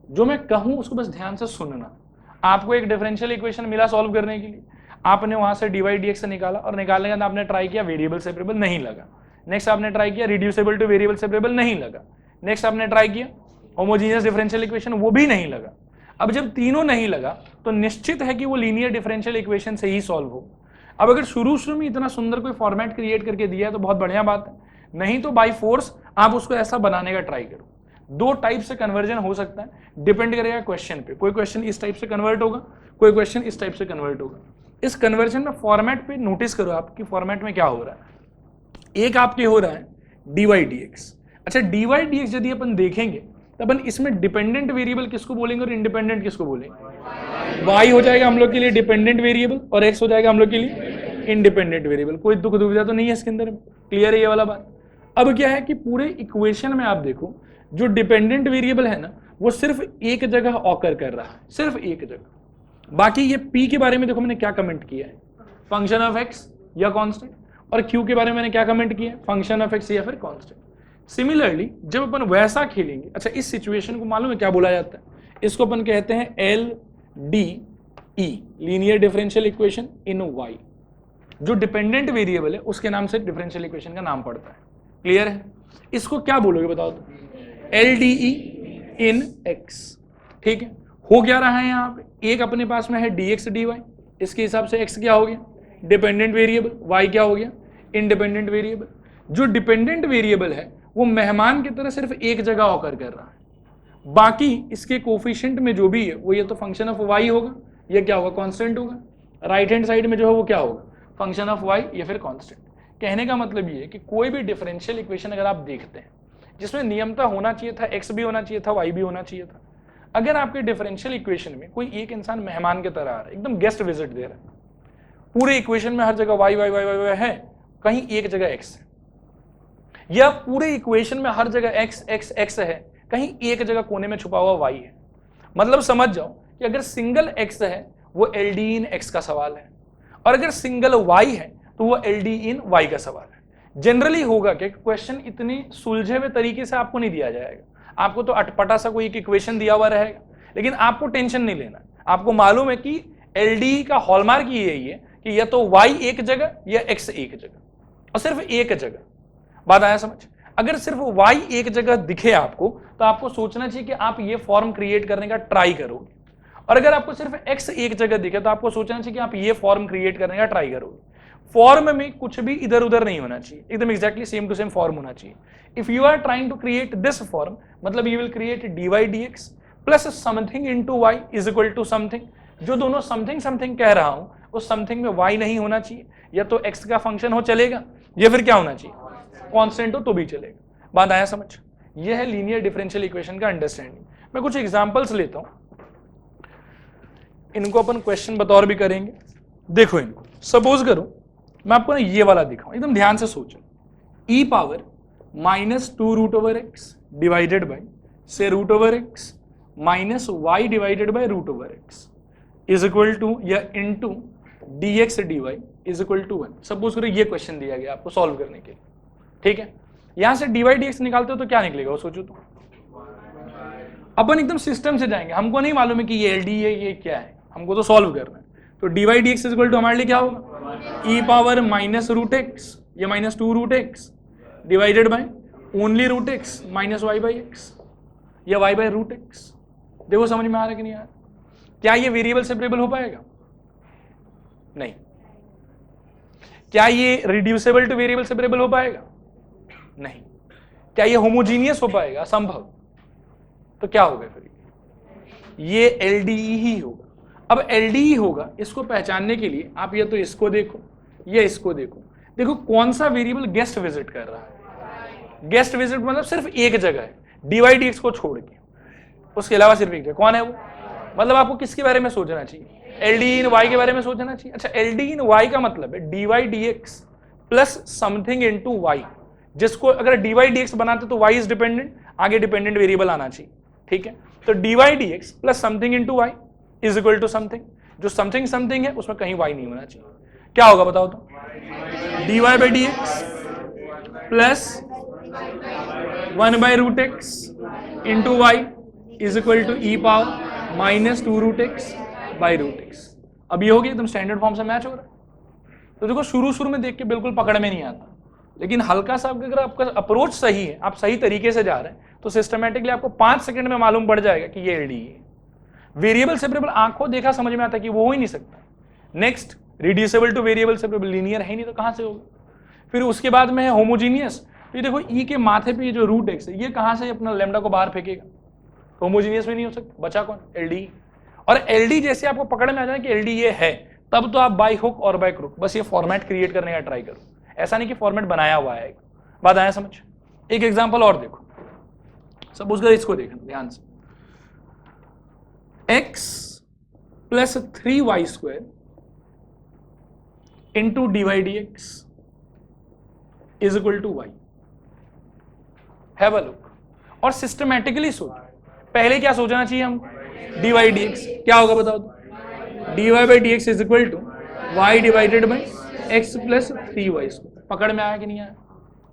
जो मैं कहूँ उसको बस ध्यान से सुनना। आपको एक डिफरेंशियल इक्वेशन मिला सॉल्व करने के लिए, आपने वहां से dy dx से निकाला और निकालने के बाद आपने ट्राई किया वेरिएबल सेपरेबल, नहीं लगा। नेक्स्ट आपने ट्राई किया रिड्यूसिबल टू वेरिएबल सेपरेबल, नहीं लगा। नेक्स्ट आपने ट्राई किया होमोजेनियस डिफरेंशियल इक्वेशन, वो भी नहीं लगा। अब जब तीनों नहीं लगा तो निश्चित है कि वो लीनियर डिफरेंशियल इक्वेशन से ही सॉल्व हो। अब अगर शुरू में इतना सुंदर कोई फॉर्मेट क्रिएट करके दिया है तो बहुत बढ़िया बात है, नहीं तो बाय फोर्स आप उसको ऐसा बनाने का ट्राई करो। दो टाइप से कन्वर्जन हो सकता है, डिपेंड करेगा क्वेश्चन पे। कोई क्वेश्चन इस टाइप से कन्वर्ट होगा, कोई क्वेश्चन इस टाइप से कन्वर्ट होगा। इस कन्वर्जन में फॉर्मेट पे नोटिस करो आपकी फॉर्मेट में क्या हो रहा है। एक आपके हो रहा है dy dx। अच्छा dy dx यदि अपन देखेंगे तो अपन इसमें डिपेंडेंट वेरिएबल किसको बोलेंगे और इंडिपेंडेंट किसको बोलेंगे। y हो जाएगा हम लोग के लिए डिपेंडेंट वेरिएबल और x हो जाएगा हम लोग के लिए इंडिपेंडेंट वेरिएबल। कोई दुख दुविधा तो नहीं है इसके अंदर, क्लियर है ये वाला बात। अब क्या है कि पूरे इक्वेशन में आप देखो जो डिपेंडेंट वेरिएबल है ना वो सिर्फ एक जगह ऑकर कर रहा है, सिर्फ एक जगह। बाकी ये p के बारे में देखो मैंने क्या कमेंट किया है, फंक्शन ऑफ x या कांस्टेंट, और q के बारे में मैंने क्या कमेंट किया है, फंक्शन ऑफ x या फिर कांस्टेंट। सिमिलरली जब अपन वैसा खेलेंगे, अच्छा इस सिचुएशन को मालूम है क्या बोला जाता है, इसको अपन कहते हैं LDE, linear differential equation in y। जो डिपेंडेंट वेरिएबल है उसके नाम से डिफरेंशियल इक्वेशन का नाम पड़ता है, क्लियर है। इसको क्या बोलोगे बताओ तो, LDE इन x, ठीक है। हो क्या रहा है यहाँ पे, एक अपने पास में है dx dy, इसके हिसाब से x क्या हो गया डिपेंडेंट वेरिएबल, y क्या हो गया इंडिपेंडेंट वेरिएबल। जो डिपेंडेंट वेरिएबल है वो मेहमान की तरह सिर्फ एक जगह ऑकर कर रहा है, बाकी इसके कोफिशिएंट में जो भी है वो ये तो फंक्शन ऑफ y होगा, ये क्या होगा कांस्टेंट होगा। राइट हैंड साइड में जो है वो क्या होगा फंक्शन ऑफ y या फिर कांस्टेंट। कहने का मतलब ये है कि कोई भी डिफरेंशियल इक्वेशन अगर आप देखते हैं जिसमें नियमता होना चाहिए था, x भी होना चाहिए था, y भी होना चाहिए था। अगर आपके डिफरेंशियल इक्वेशन में कोई एक इंसान मेहमान की तरह आ रहा है, एकदम गेस्ट विजिट दे रहा है, पूरे इक्वेशन में हर जगह y y y y है, कहीं एक जगह x है, या पूरे इक्वेशन में हर जगह x x x है, कहीं एक जगह कोने में छुपा हुआ y है। मतलब समझ जाओ कि अगर सिंगल x है वो LD इन x का सवाल है, और अगर सिंगल y है तो वो LD इन y का सवाल है। जनरली होगा कि क्वेश्चन इतनी सुलझे हुए तरीके से आपको नहीं दिया जाएगा, आपको तो अटपटा सा कोई एक इक्वेशन दिया हुआ रहेगा, लेकिन आपको टेंशन नहीं लेना। आपको मालूम है कि LD का हॉलमार्क ये यही है कि या तो y एक जगह या x एक जगह, और सिर्फ एक जगह। बात आया समझ? अगर सिर्फ y एक जगह दिखे आपको तो आपको सोचना चाहिए कि आप ये फॉर्म क्रिएट करने का ट्राई करोगे, और अगर आपको सिर्फ x एक जगह दिखे तो आपको सोचना चाहिए कि आप ये फॉर्म क्रिएट करने का ट्राई करोगे। फॉर्म में कुछ भी इधर उधर नहीं होना चाहिए, एकदम exactly same to same form होना चाहिए। If you are trying to create this form, मतलब you will create dy dx plus something into y is equal to something. जो दोनों समथिंग समथिंग कह रहा हूं उस समथिंग में y नहीं होना चाहिए, या तो x का फंक्शन हो चलेगा, या फिर क्या होना चाहिए, कांस्टेंट हो तो भी चलेगा। बात आया समझ? यह है लीनियर डिफरेंशियल इक्वेशन का अंडरस्टैंडिंग। मैं कुछ एग्जांपल्स लेता हूं, इनको अपन क्वेश्चन बतौर भी करेंगे। देखो इनको, सपोज करो मैं आपको ना ये वाला दिखाऊं, एकदम ध्यान से सोचो। e power -2√x divided by से √x minus y divided by √x is equal to या into dx dy is equal to 1। Suppose करो ये क्वेश्चन दिया गया आपको सॉल्व करने के लिए, ठीक है। यहां से dy dx निकालते हो तो क्या निकलेगा वो सोचो तो। अपन एकदम सिस्टम से जाएंगे, हमको नहीं मालूम है कि ये LD है ये क्या है, हमको तो सॉल्व करना है। तो dy dx is equal to हमारे लिए क्या होगा, e पावर -√x या -2√x divided by only √x minus y by x या y बाई √x। देखो समझ में आ रहा है कि नहीं आ रहा? क्या ये वेरिएबल सेपरेबल हो पाएगा? नहीं। क्या ये रिड्यूसेबल टू वेरिएबल सेपरेबल हो पाएगा? नहीं। क्या ये होमोजीनियस हो पाएगा? असंभव। तो क्या होगा फिर? ये LDE ही होगा। अब LDE होगा, इसको पहचानने के लिए आप या तो इसको देखो या इसको देखो। देखो कौन सा वेरिएबल गेस्ट विजिट कर रहा है। गेस्ट विजिट मतलब सिर्फ एक जगह है, dy dx को छोड़ के, उसके अलावा सिर्फ एक जगह। कौन है वो? मतलब आपको किसके बारे में सोचना चाहिए? LD इन y के बारे में सोचना चाहिए। अच्छा, LD इन y का मतलब है dy dx plus something into y, जिसको अगर dy dx बनाते तो y इज डिपेंडेंट, आगे डिपेंडेंट वेरिएबल आना चाहिए, ठीक है। तो dy dx plus something into y is equal to something, जो समथिंग समथिंग है उसमें कहीं y नहीं होना चाहिए। क्या होगा बताओ तो? dy by dx plus 1 by √x into y is equal to e power -2√x by √x। अब ये हो गया एकदम स्टैंडर्ड फॉर्म से मैच हो रहा है। तो देखो शुरू में देख के बिल्कुल पकड़ में नहीं आता, लेकिन हल्का सा अगर आपका अप्रोच सही है, आप सही तरीके से जा रहे हैं, तो सिस्टमैटिकली आपको 5 सेकंड में मालूम पड़ जाएगा कि ये LDE है। वेरिएबल सेपरेबल आंखों देखा समझ में आता है कि वो हो ही नहीं सकता। Next, reducible two variable separable, linear है ही नहीं तो कहां से होगा। फिर उसके बाद में है होमोजीनियस। तो ये देखो ई के माथे पे ये जो √x है, ये कहां से अपना लैम्डा को बाहर फेंकेगा? होमोजीनियस भी नहीं हो सकता। बचा कौन? LDE। और LD जैसे आपको पकड़ में आ जाए कि LD ये है, तब तो आप बाय हुक और बाय क्रुक बस ये फॉर्मेट क्रिएट करने का ट्राई करो। ऐसा नहीं कि फॉर्मेट बनाया हुआ है। बात आया समझ? एक एग्जांपल और देखो, सपोज कर इसको देखना ध्यान से। x plus 3y² into dy dx is equal to y। Have a look और सिस्टमैटिकली सोचो। पहले क्या सोचना चाहिए हमको? dy dx क्या होगा बताओ तो? dy by dx is equal to y divided by x plus 3y²। पकड़ में आया कि नहीं आया?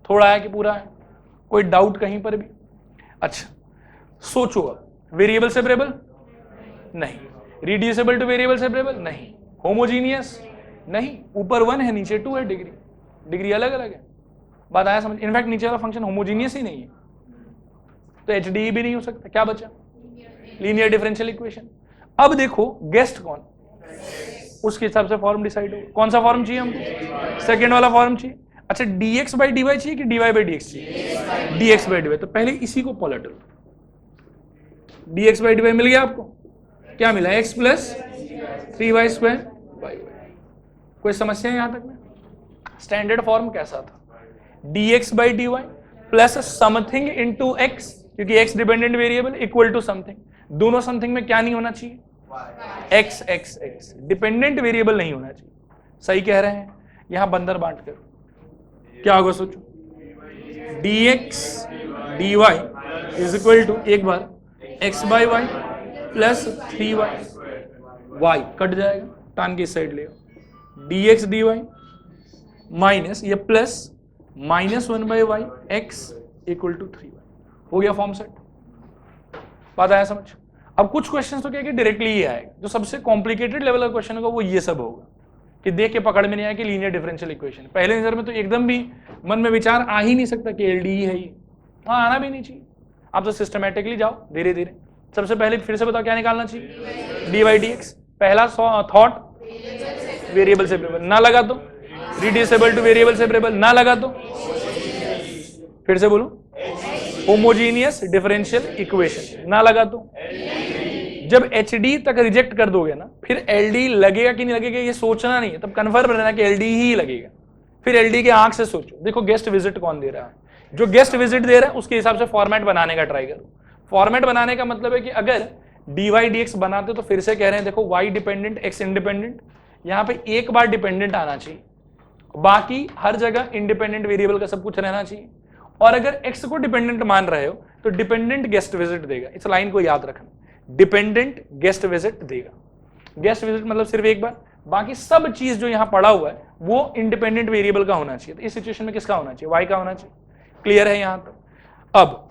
थोड़ा आया कि पूरा है? कोई डाउट कहीं पर भी? अच्छा सोचो, अब वेरिएबल सेपरेबल नहीं, रिड्यूसेबल टू वेरिएबल सेपरेबल नहीं, होमोजीनियस नहीं, ऊपर 1 है नीचे 2 है, डिग्री अलग अलग है। बात आया समझ? इनफैक्ट नीचे वाला फंक्शन होमोजीनियस ही नहीं है, तो HDE भी नहीं हो सकता। क्या बचा? Linear differential equation. अब देखो गेस्ट कौन, उसके हिसाब से फॉर्म डिसाइड हो। कौन सा फॉर्म चाहिए हमको? सेकेंड वाला फॉर्म चाहिए। अच्छा, dx बाई dy चाहिए कि dy बाई dx चाहिए? dx by dy। तो पहले इसी को पलट लो। dx बाई dy मिल गया आपको? क्या मिला? x plus 3y² by y। कोई समस्या है यहां तक में? स्टैंडर्ड फॉर्म कैसा था? dx by dy plus something into x, क्योंकि x dependent variable, equal to something. दोनों समथिंग में क्या नहीं होना चाहिए? x x x। Dependent variable नहीं होना चाहिए। सही कह रहे हैं। यहां बंदर बांट कर क्या होगा सोचो, dx dy is equal to एक बार x by y plus 3y, y cut जाएगा, टान की इस साइड ले dx dy माइनस ये plus -1/y x equal to 3y। हो गया फॉर्म सेट, बात आया समझ। अब कुछ क्वेश्चन तो क्या कि डायरेक्टली ही आएगा, जो सबसे कॉम्प्लिकेटेड लेवल का क्वेश्चन होगा वो ये सब होगा कि देख के पकड़ में नहीं आया कि लीनियर डिफरेंशियल इक्वेशन। पहले नजर में तो एकदम भी मन में विचार आ ही नहीं सकता कि एलडीई है ये, हाँ आना भी नहीं चाहिए। आप तो सिस्टमेटिकली जाओ धीरे धीरे। सबसे पहले फिर से बताओ क्या निकालना चाहिए, डी वाई डी एक्स। पहला थॉट वेरिएबल सेपरेबल, ना लगा तो रिड्यूसिबल टू वेरिएबल सेपरेबल, ना लगा तो फिर से बोलो होमोजीनियस डिफरेंशियल इक्वेशन, ना लगा तो जब एच डी तक रिजेक्ट कर दोगे ना, फिर एल डी लगेगा कि नहीं लगेगा ये सोचना नहीं है, तब कन्फर्म रहना कि एल डी ही लगेगा। फिर एल डी के आंख से सोचो, देखो गेस्ट विजिट कौन दे रहा है, जो गेस्ट विजिट दे रहा है उसके हिसाब से फॉर्मेट बनाने का ट्राई करो। फॉर्मेट बनाने का मतलब है कि अगर डी वाई डी एक्स बनाते तो फिर से कह रहे हैं देखो वाई डिपेंडेंट एक्स इंडिपेंडेंट, यहाँ पे एक बार डिपेंडेंट आना चाहिए, बाकी हर जगह इंडिपेंडेंट वेरिएबल का सब कुछ रहना चाहिए। और अगर एक्स को डिपेंडेंट मान रहे हो तो डिपेंडेंट गेस्ट विजिट देगा, इस लाइन को याद रखना, डिपेंडेंट गेस्ट विजिट देगा। गेस्ट विजिट मतलब सिर्फ एक बार, बाकी सब चीज जो यहां पड़ा हुआ है वो इंडिपेंडेंट वेरिएबल का होना चाहिए। तो इस सिचुएशन में किसका होना चाहिए, वाई का होना चाहिए। क्लियर है यहां तक। अब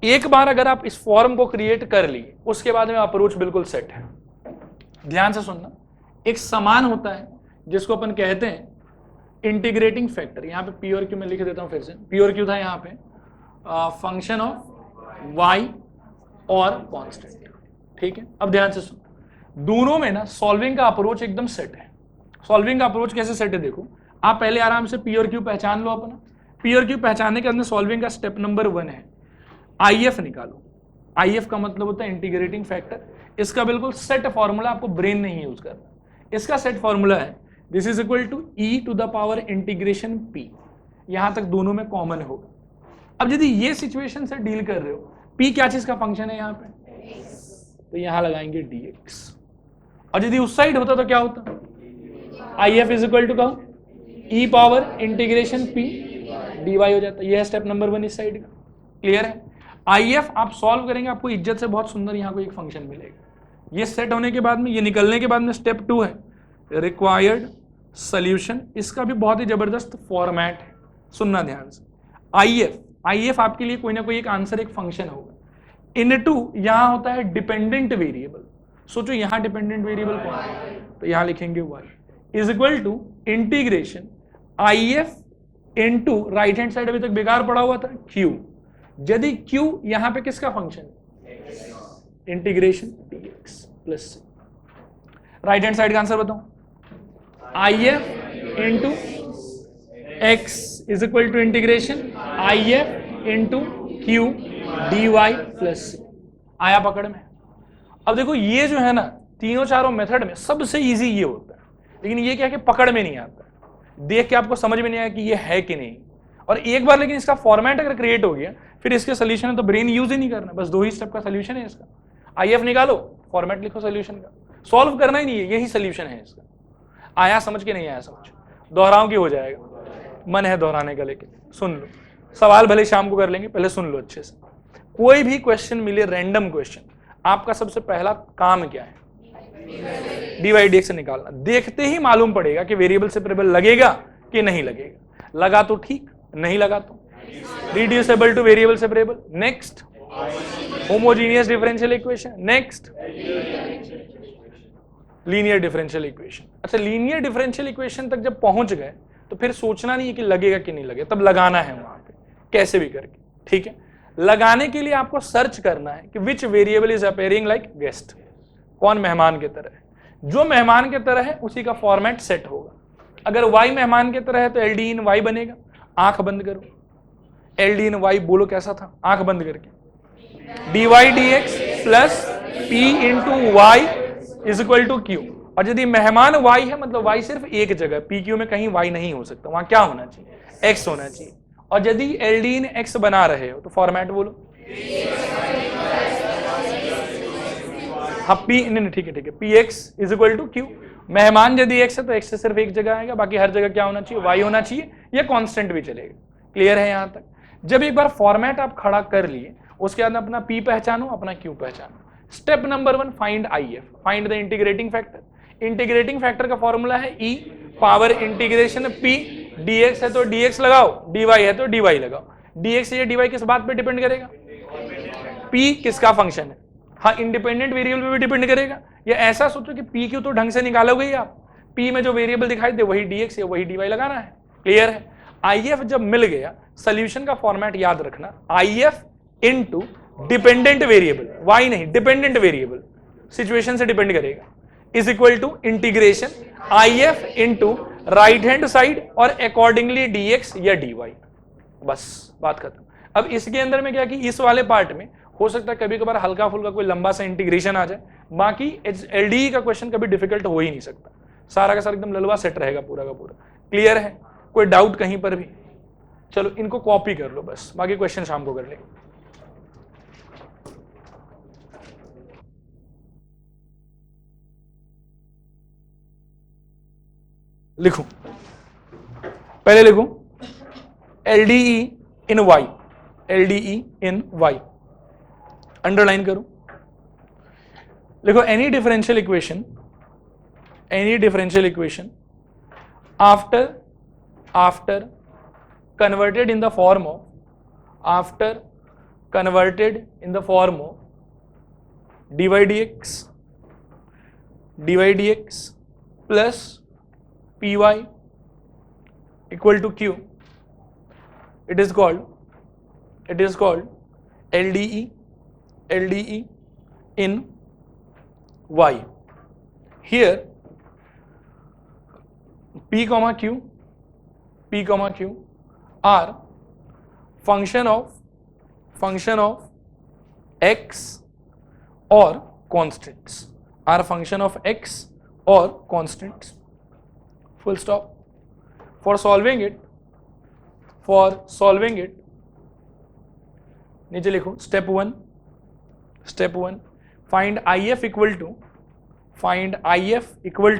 एक बार अगर आप इस फॉर्म को क्रिएट कर लिए उसके बाद में अप्रोच बिल्कुल सेट है। ध्यान से सुनना, एक समान होता है जिसको अपन कहते हैं इंटीग्रेटिंग फैक्टर। यहाँ पे पी और क्यू में लिख देता हूं फिर से, पी और क्यू था यहाँ पे फंक्शन ऑफ वाई और कॉन्स्टेंट, ठीक है। अब ध्यान से सुन, दोनों में ना सॉल्विंग का अप्रोच एकदम सेट है। सॉल्विंग का अप्रोच कैसे सेट है देखो, आप पहले आराम से पी और क्यू पहचान लो अपना। पी और क्यू पहचानने के अंदर सॉल्विंग का स्टेप नंबर 1 है आई एफ निकालो। आई एफ का मतलब होता है इंटीग्रेटिंग फैक्टर। इसका बिल्कुल सेट फॉर्मूला, आपको ब्रेन नहीं यूज करना। इसका सेट फॉर्मूला है this is equal to e to the power integration p. यहां तक दोनों में कॉमन होगा। अब यदि ये सिचुएशन से डील कर रहे हो, पी क्या चीज का फंक्शन है यहाँ पे, तो यहां लगाएंगे dx। और यदि उस साइड होता तो क्या होता, I F is equal to कहो e power integration p dy हो जाता। यह है स्टेप नंबर 1 इस साइड का। क्लियर है। आई एफ आप सॉल्व करेंगे, आपको इज्जत से बहुत सुंदर यहाँ को एक फंक्शन मिलेगा। ये सेट होने के बाद में, ये निकलने के बाद में स्टेप 2 है रिक्वायर्ड सोल्यूशन। इसका भी बहुत ही जबरदस्त फॉर्मेट है, सुनना ध्यान से। आई एफ आपके लिए कोई ना कोई एक आंसर, एक फंक्शन होगा। इनटू यहां होता है डिपेंडेंट वेरिएबल। सोचो यहां डिपेंडेंट वेरिएबल कौन है, तो यहां लिखेंगे y is equal to integration I F into right hand side अभी तक बेकार पड़ा हुआ था q। यदि q यहां पे किसका function, integration dx plus right hand side का आंसर बताओ, I F into x is equal to integration I F into q d y plus c. आया पकड़ में। अब देखो ये जो है ना, तीनों चारों मेथड में सबसे इजी ये होता है, लेकिन ये क्या है कि पकड़ में नहीं आता, देख के आपको समझ में नहीं आया कि ये है कि नहीं। और एक बार लेकिन इसका फॉर्मेट अगर क्रिएट हो गया, फिर इसके सोल्यूशन है तो ब्रेन यूज ही नहीं करना, बस 2 ही स्टेप का सोल्यूशन है इसका। आई एफ निकालो, फॉर्मेट लिखो सोल्यूशन का, सॉल्व करना ही नहीं है, यही सोल्यूशन है इसका। आया समझ के नहीं आया समझ, दोहराओ की हो जाएगा, मन है दोहराने का, लेकिन सुन लो। सवाल भले शाम को कर लेंगे, पहले सुन लो अच्छे से। कोई भी क्वेश्चन मिले, रैंडम क्वेश्चन, आपका सबसे पहला काम क्या है, डी वाई डी एक्स निकालना। देखते ही मालूम पड़ेगा कि वेरिएबल सेपरेबल लगेगा कि नहीं लगेगा। लगा तो ठीक, नहीं लगा तो reducible two variable separable. Next homogeneous differential equation. Next linear differential equation. अच्छा, लीनियर डिफरेंशियल इक्वेशन तक जब पहुंच गए तो फिर सोचना नहीं है कि लगेगा कि नहीं लगेगा, तब लगाना है वहां पे कैसे भी करके, ठीक है। लगाने के लिए आपको सर्च करना है कि which variable is appearing like guest, कौन मेहमान की तरह है। जो मेहमान की तरह है उसी का फॉर्मेट सेट होगा। अगर y मेहमान की तरह है तो एल डी इन वाई बनेगा। आंख बंद करो, एल डी इन वाई बोलो कैसा था, आंख बंद करके, d y d x plus p into y is equal to q. और यदि मेहमान y है मतलब y सिर्फ एक जगह, पी क्यू में कहीं y नहीं हो सकता, वहां क्या होना चाहिए, x होना चाहिए। और यदि एल डी इन x बना रहे हो तो फॉर्मेट बोलो, हाँ पी, नहीं ठीक है, p x is equal to q. मेहमान यदि x है तो x से सिर्फ एक जगह आएगा, बाकी हर जगह क्या होना चाहिए, y होना चाहिए, या कांस्टेंट भी चलेगा। क्लियर है यहां तक? जब एक बार फॉर्मेट आप खड़ा कर लिए, उसके बाद अपना p पहचानो, अपना q पहचानो। Step number 1, find IF, find the integrating factor. Integrating factor का फॉर्मूला है e power integration p, dx है तो dx लगाओ, dy है तो dy लगाओ। dx या dy किस बात पे डिपेंड करेगा, p किसका फंक्शन है, हाँ इंडिपेंडेंट वेरिएबल पे भी डिपेंड करेगा। या ऐसा सोचो कि p क्यू तो ढंग से निकालोगे ही आप, p में जो वेरिएबल दिखाई दे वही dx या वही dy लगाना है। क्लियर है? IF जब मिल गया, सोल्यूशन का फॉर्मेट याद रखना, IF into dependent variable, y नहीं डिपेंडेंट वेरिएबल, सिचुएशन से डिपेंड करेगा, is equal to integration IF into right hand side और अकॉर्डिंगली dx या dy। बस बात खत्म। अब इसके अंदर में क्या कि इस वाले पार्ट में हो सकता है कभी कभार हल्का फुल्का कोई लंबा सा इंटीग्रेशन आ जाए, बाकी एलडीई का क्वेश्चन कभी डिफिकल्ट हो ही नहीं सकता, सारा का सारा एकदम ललवा सेट रहेगा पूरा का पूरा। क्लियर है? कोई डाउट कहीं पर भी? चलो इनको कॉपी कर लो बस, बाकी क्वेश्चन शाम को कर लेंगे। लिखो, पहले लिखो एलडीई इन वाई, एलडीई इन वाई अंडरलाइन करो। लिखो any differential equation, any differential equation after converted in the form of, after converted in the form of dy dx plus py equal to q, it is called LDE in y. Here p comma q are function of x or constants, are function of x or constants, full stop. For solving it नीचे लिखो step 1 find IF equal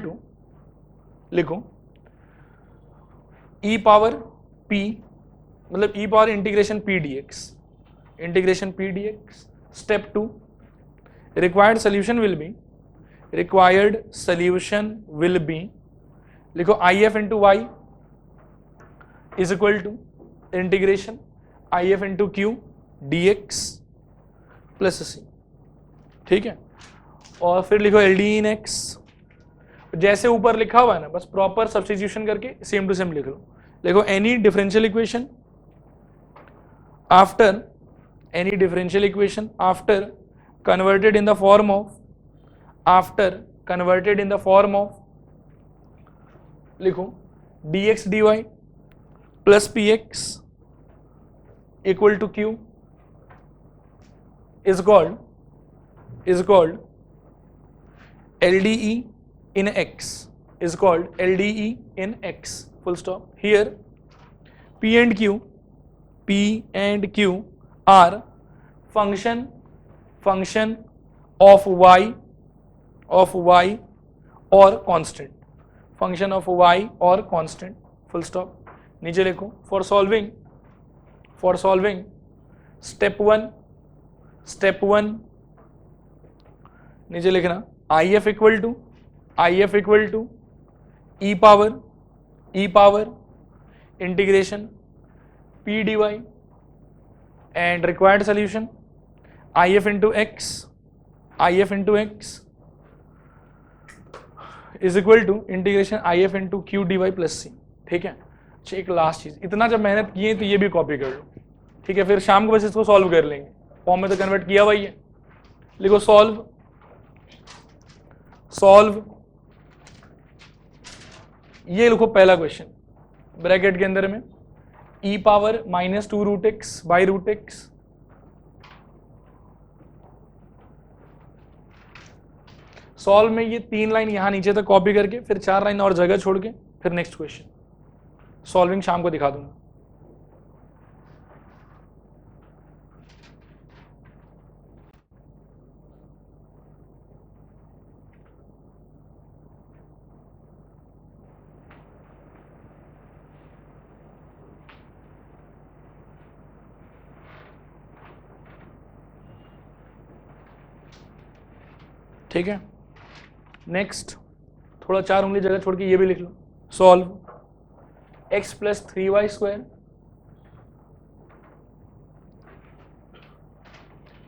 to लिखो e power p, मतलब e power integration p dx। Step 2 required solution will be लिखो IF into y is equal to integration IF into q dx plus c। ठीक है? और फिर लिखो LDE इन x, जैसे ऊपर लिखा हुआ है ना, बस प्रॉपर सब्स्टिट्यूशन करके सेम टू सेम लिख लो। देखो any differential equation after converted in the form of लिखो dx dy plus px equal to q is called LDE in x, is called LDE in x, full stop. Here p and q are function of y or constant, function of y or constant, full stop. नीचे लिखो for solving step 1 नीचे लिखना IF equal to e power integration p dy and required solution IF into x is equal to integration IF into q dy plus c। ठीक है? अच्छा एक last चीज, इतना जब मेहनत किए तो ये भी कॉपी कर लो। ठीक है? फिर शाम को बस इसको सॉल्व कर लेंगे, फॉर्म में तो कन्वर्ट किया हुआ ही है। लिखो सॉल्व ये लिखो पहला क्वेश्चन ब्रैकेट के अंदर में e power -2√x by √x solve में ये 3 लाइन यहां नीचे तक कॉपी करके फिर 4 लाइन और जगह छोड़ के फिर नेक्स्ट क्वेश्चन सॉल्विंग शाम को दिखा दूंगा। ठीक है, नेक्स्ट थोड़ा 4 उंगली जगह छोड़ के ये भी लिख लो, solve x plus 3y square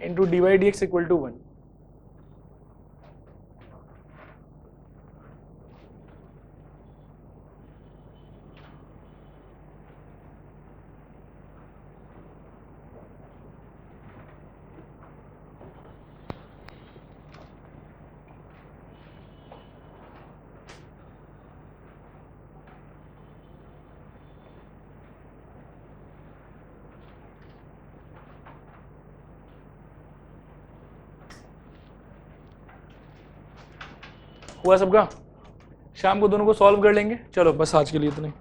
into dy dx equal to 1। हुआ सबका? शाम को दोनों को सॉल्व कर लेंगे। चलो बस आज के लिए इतना ही।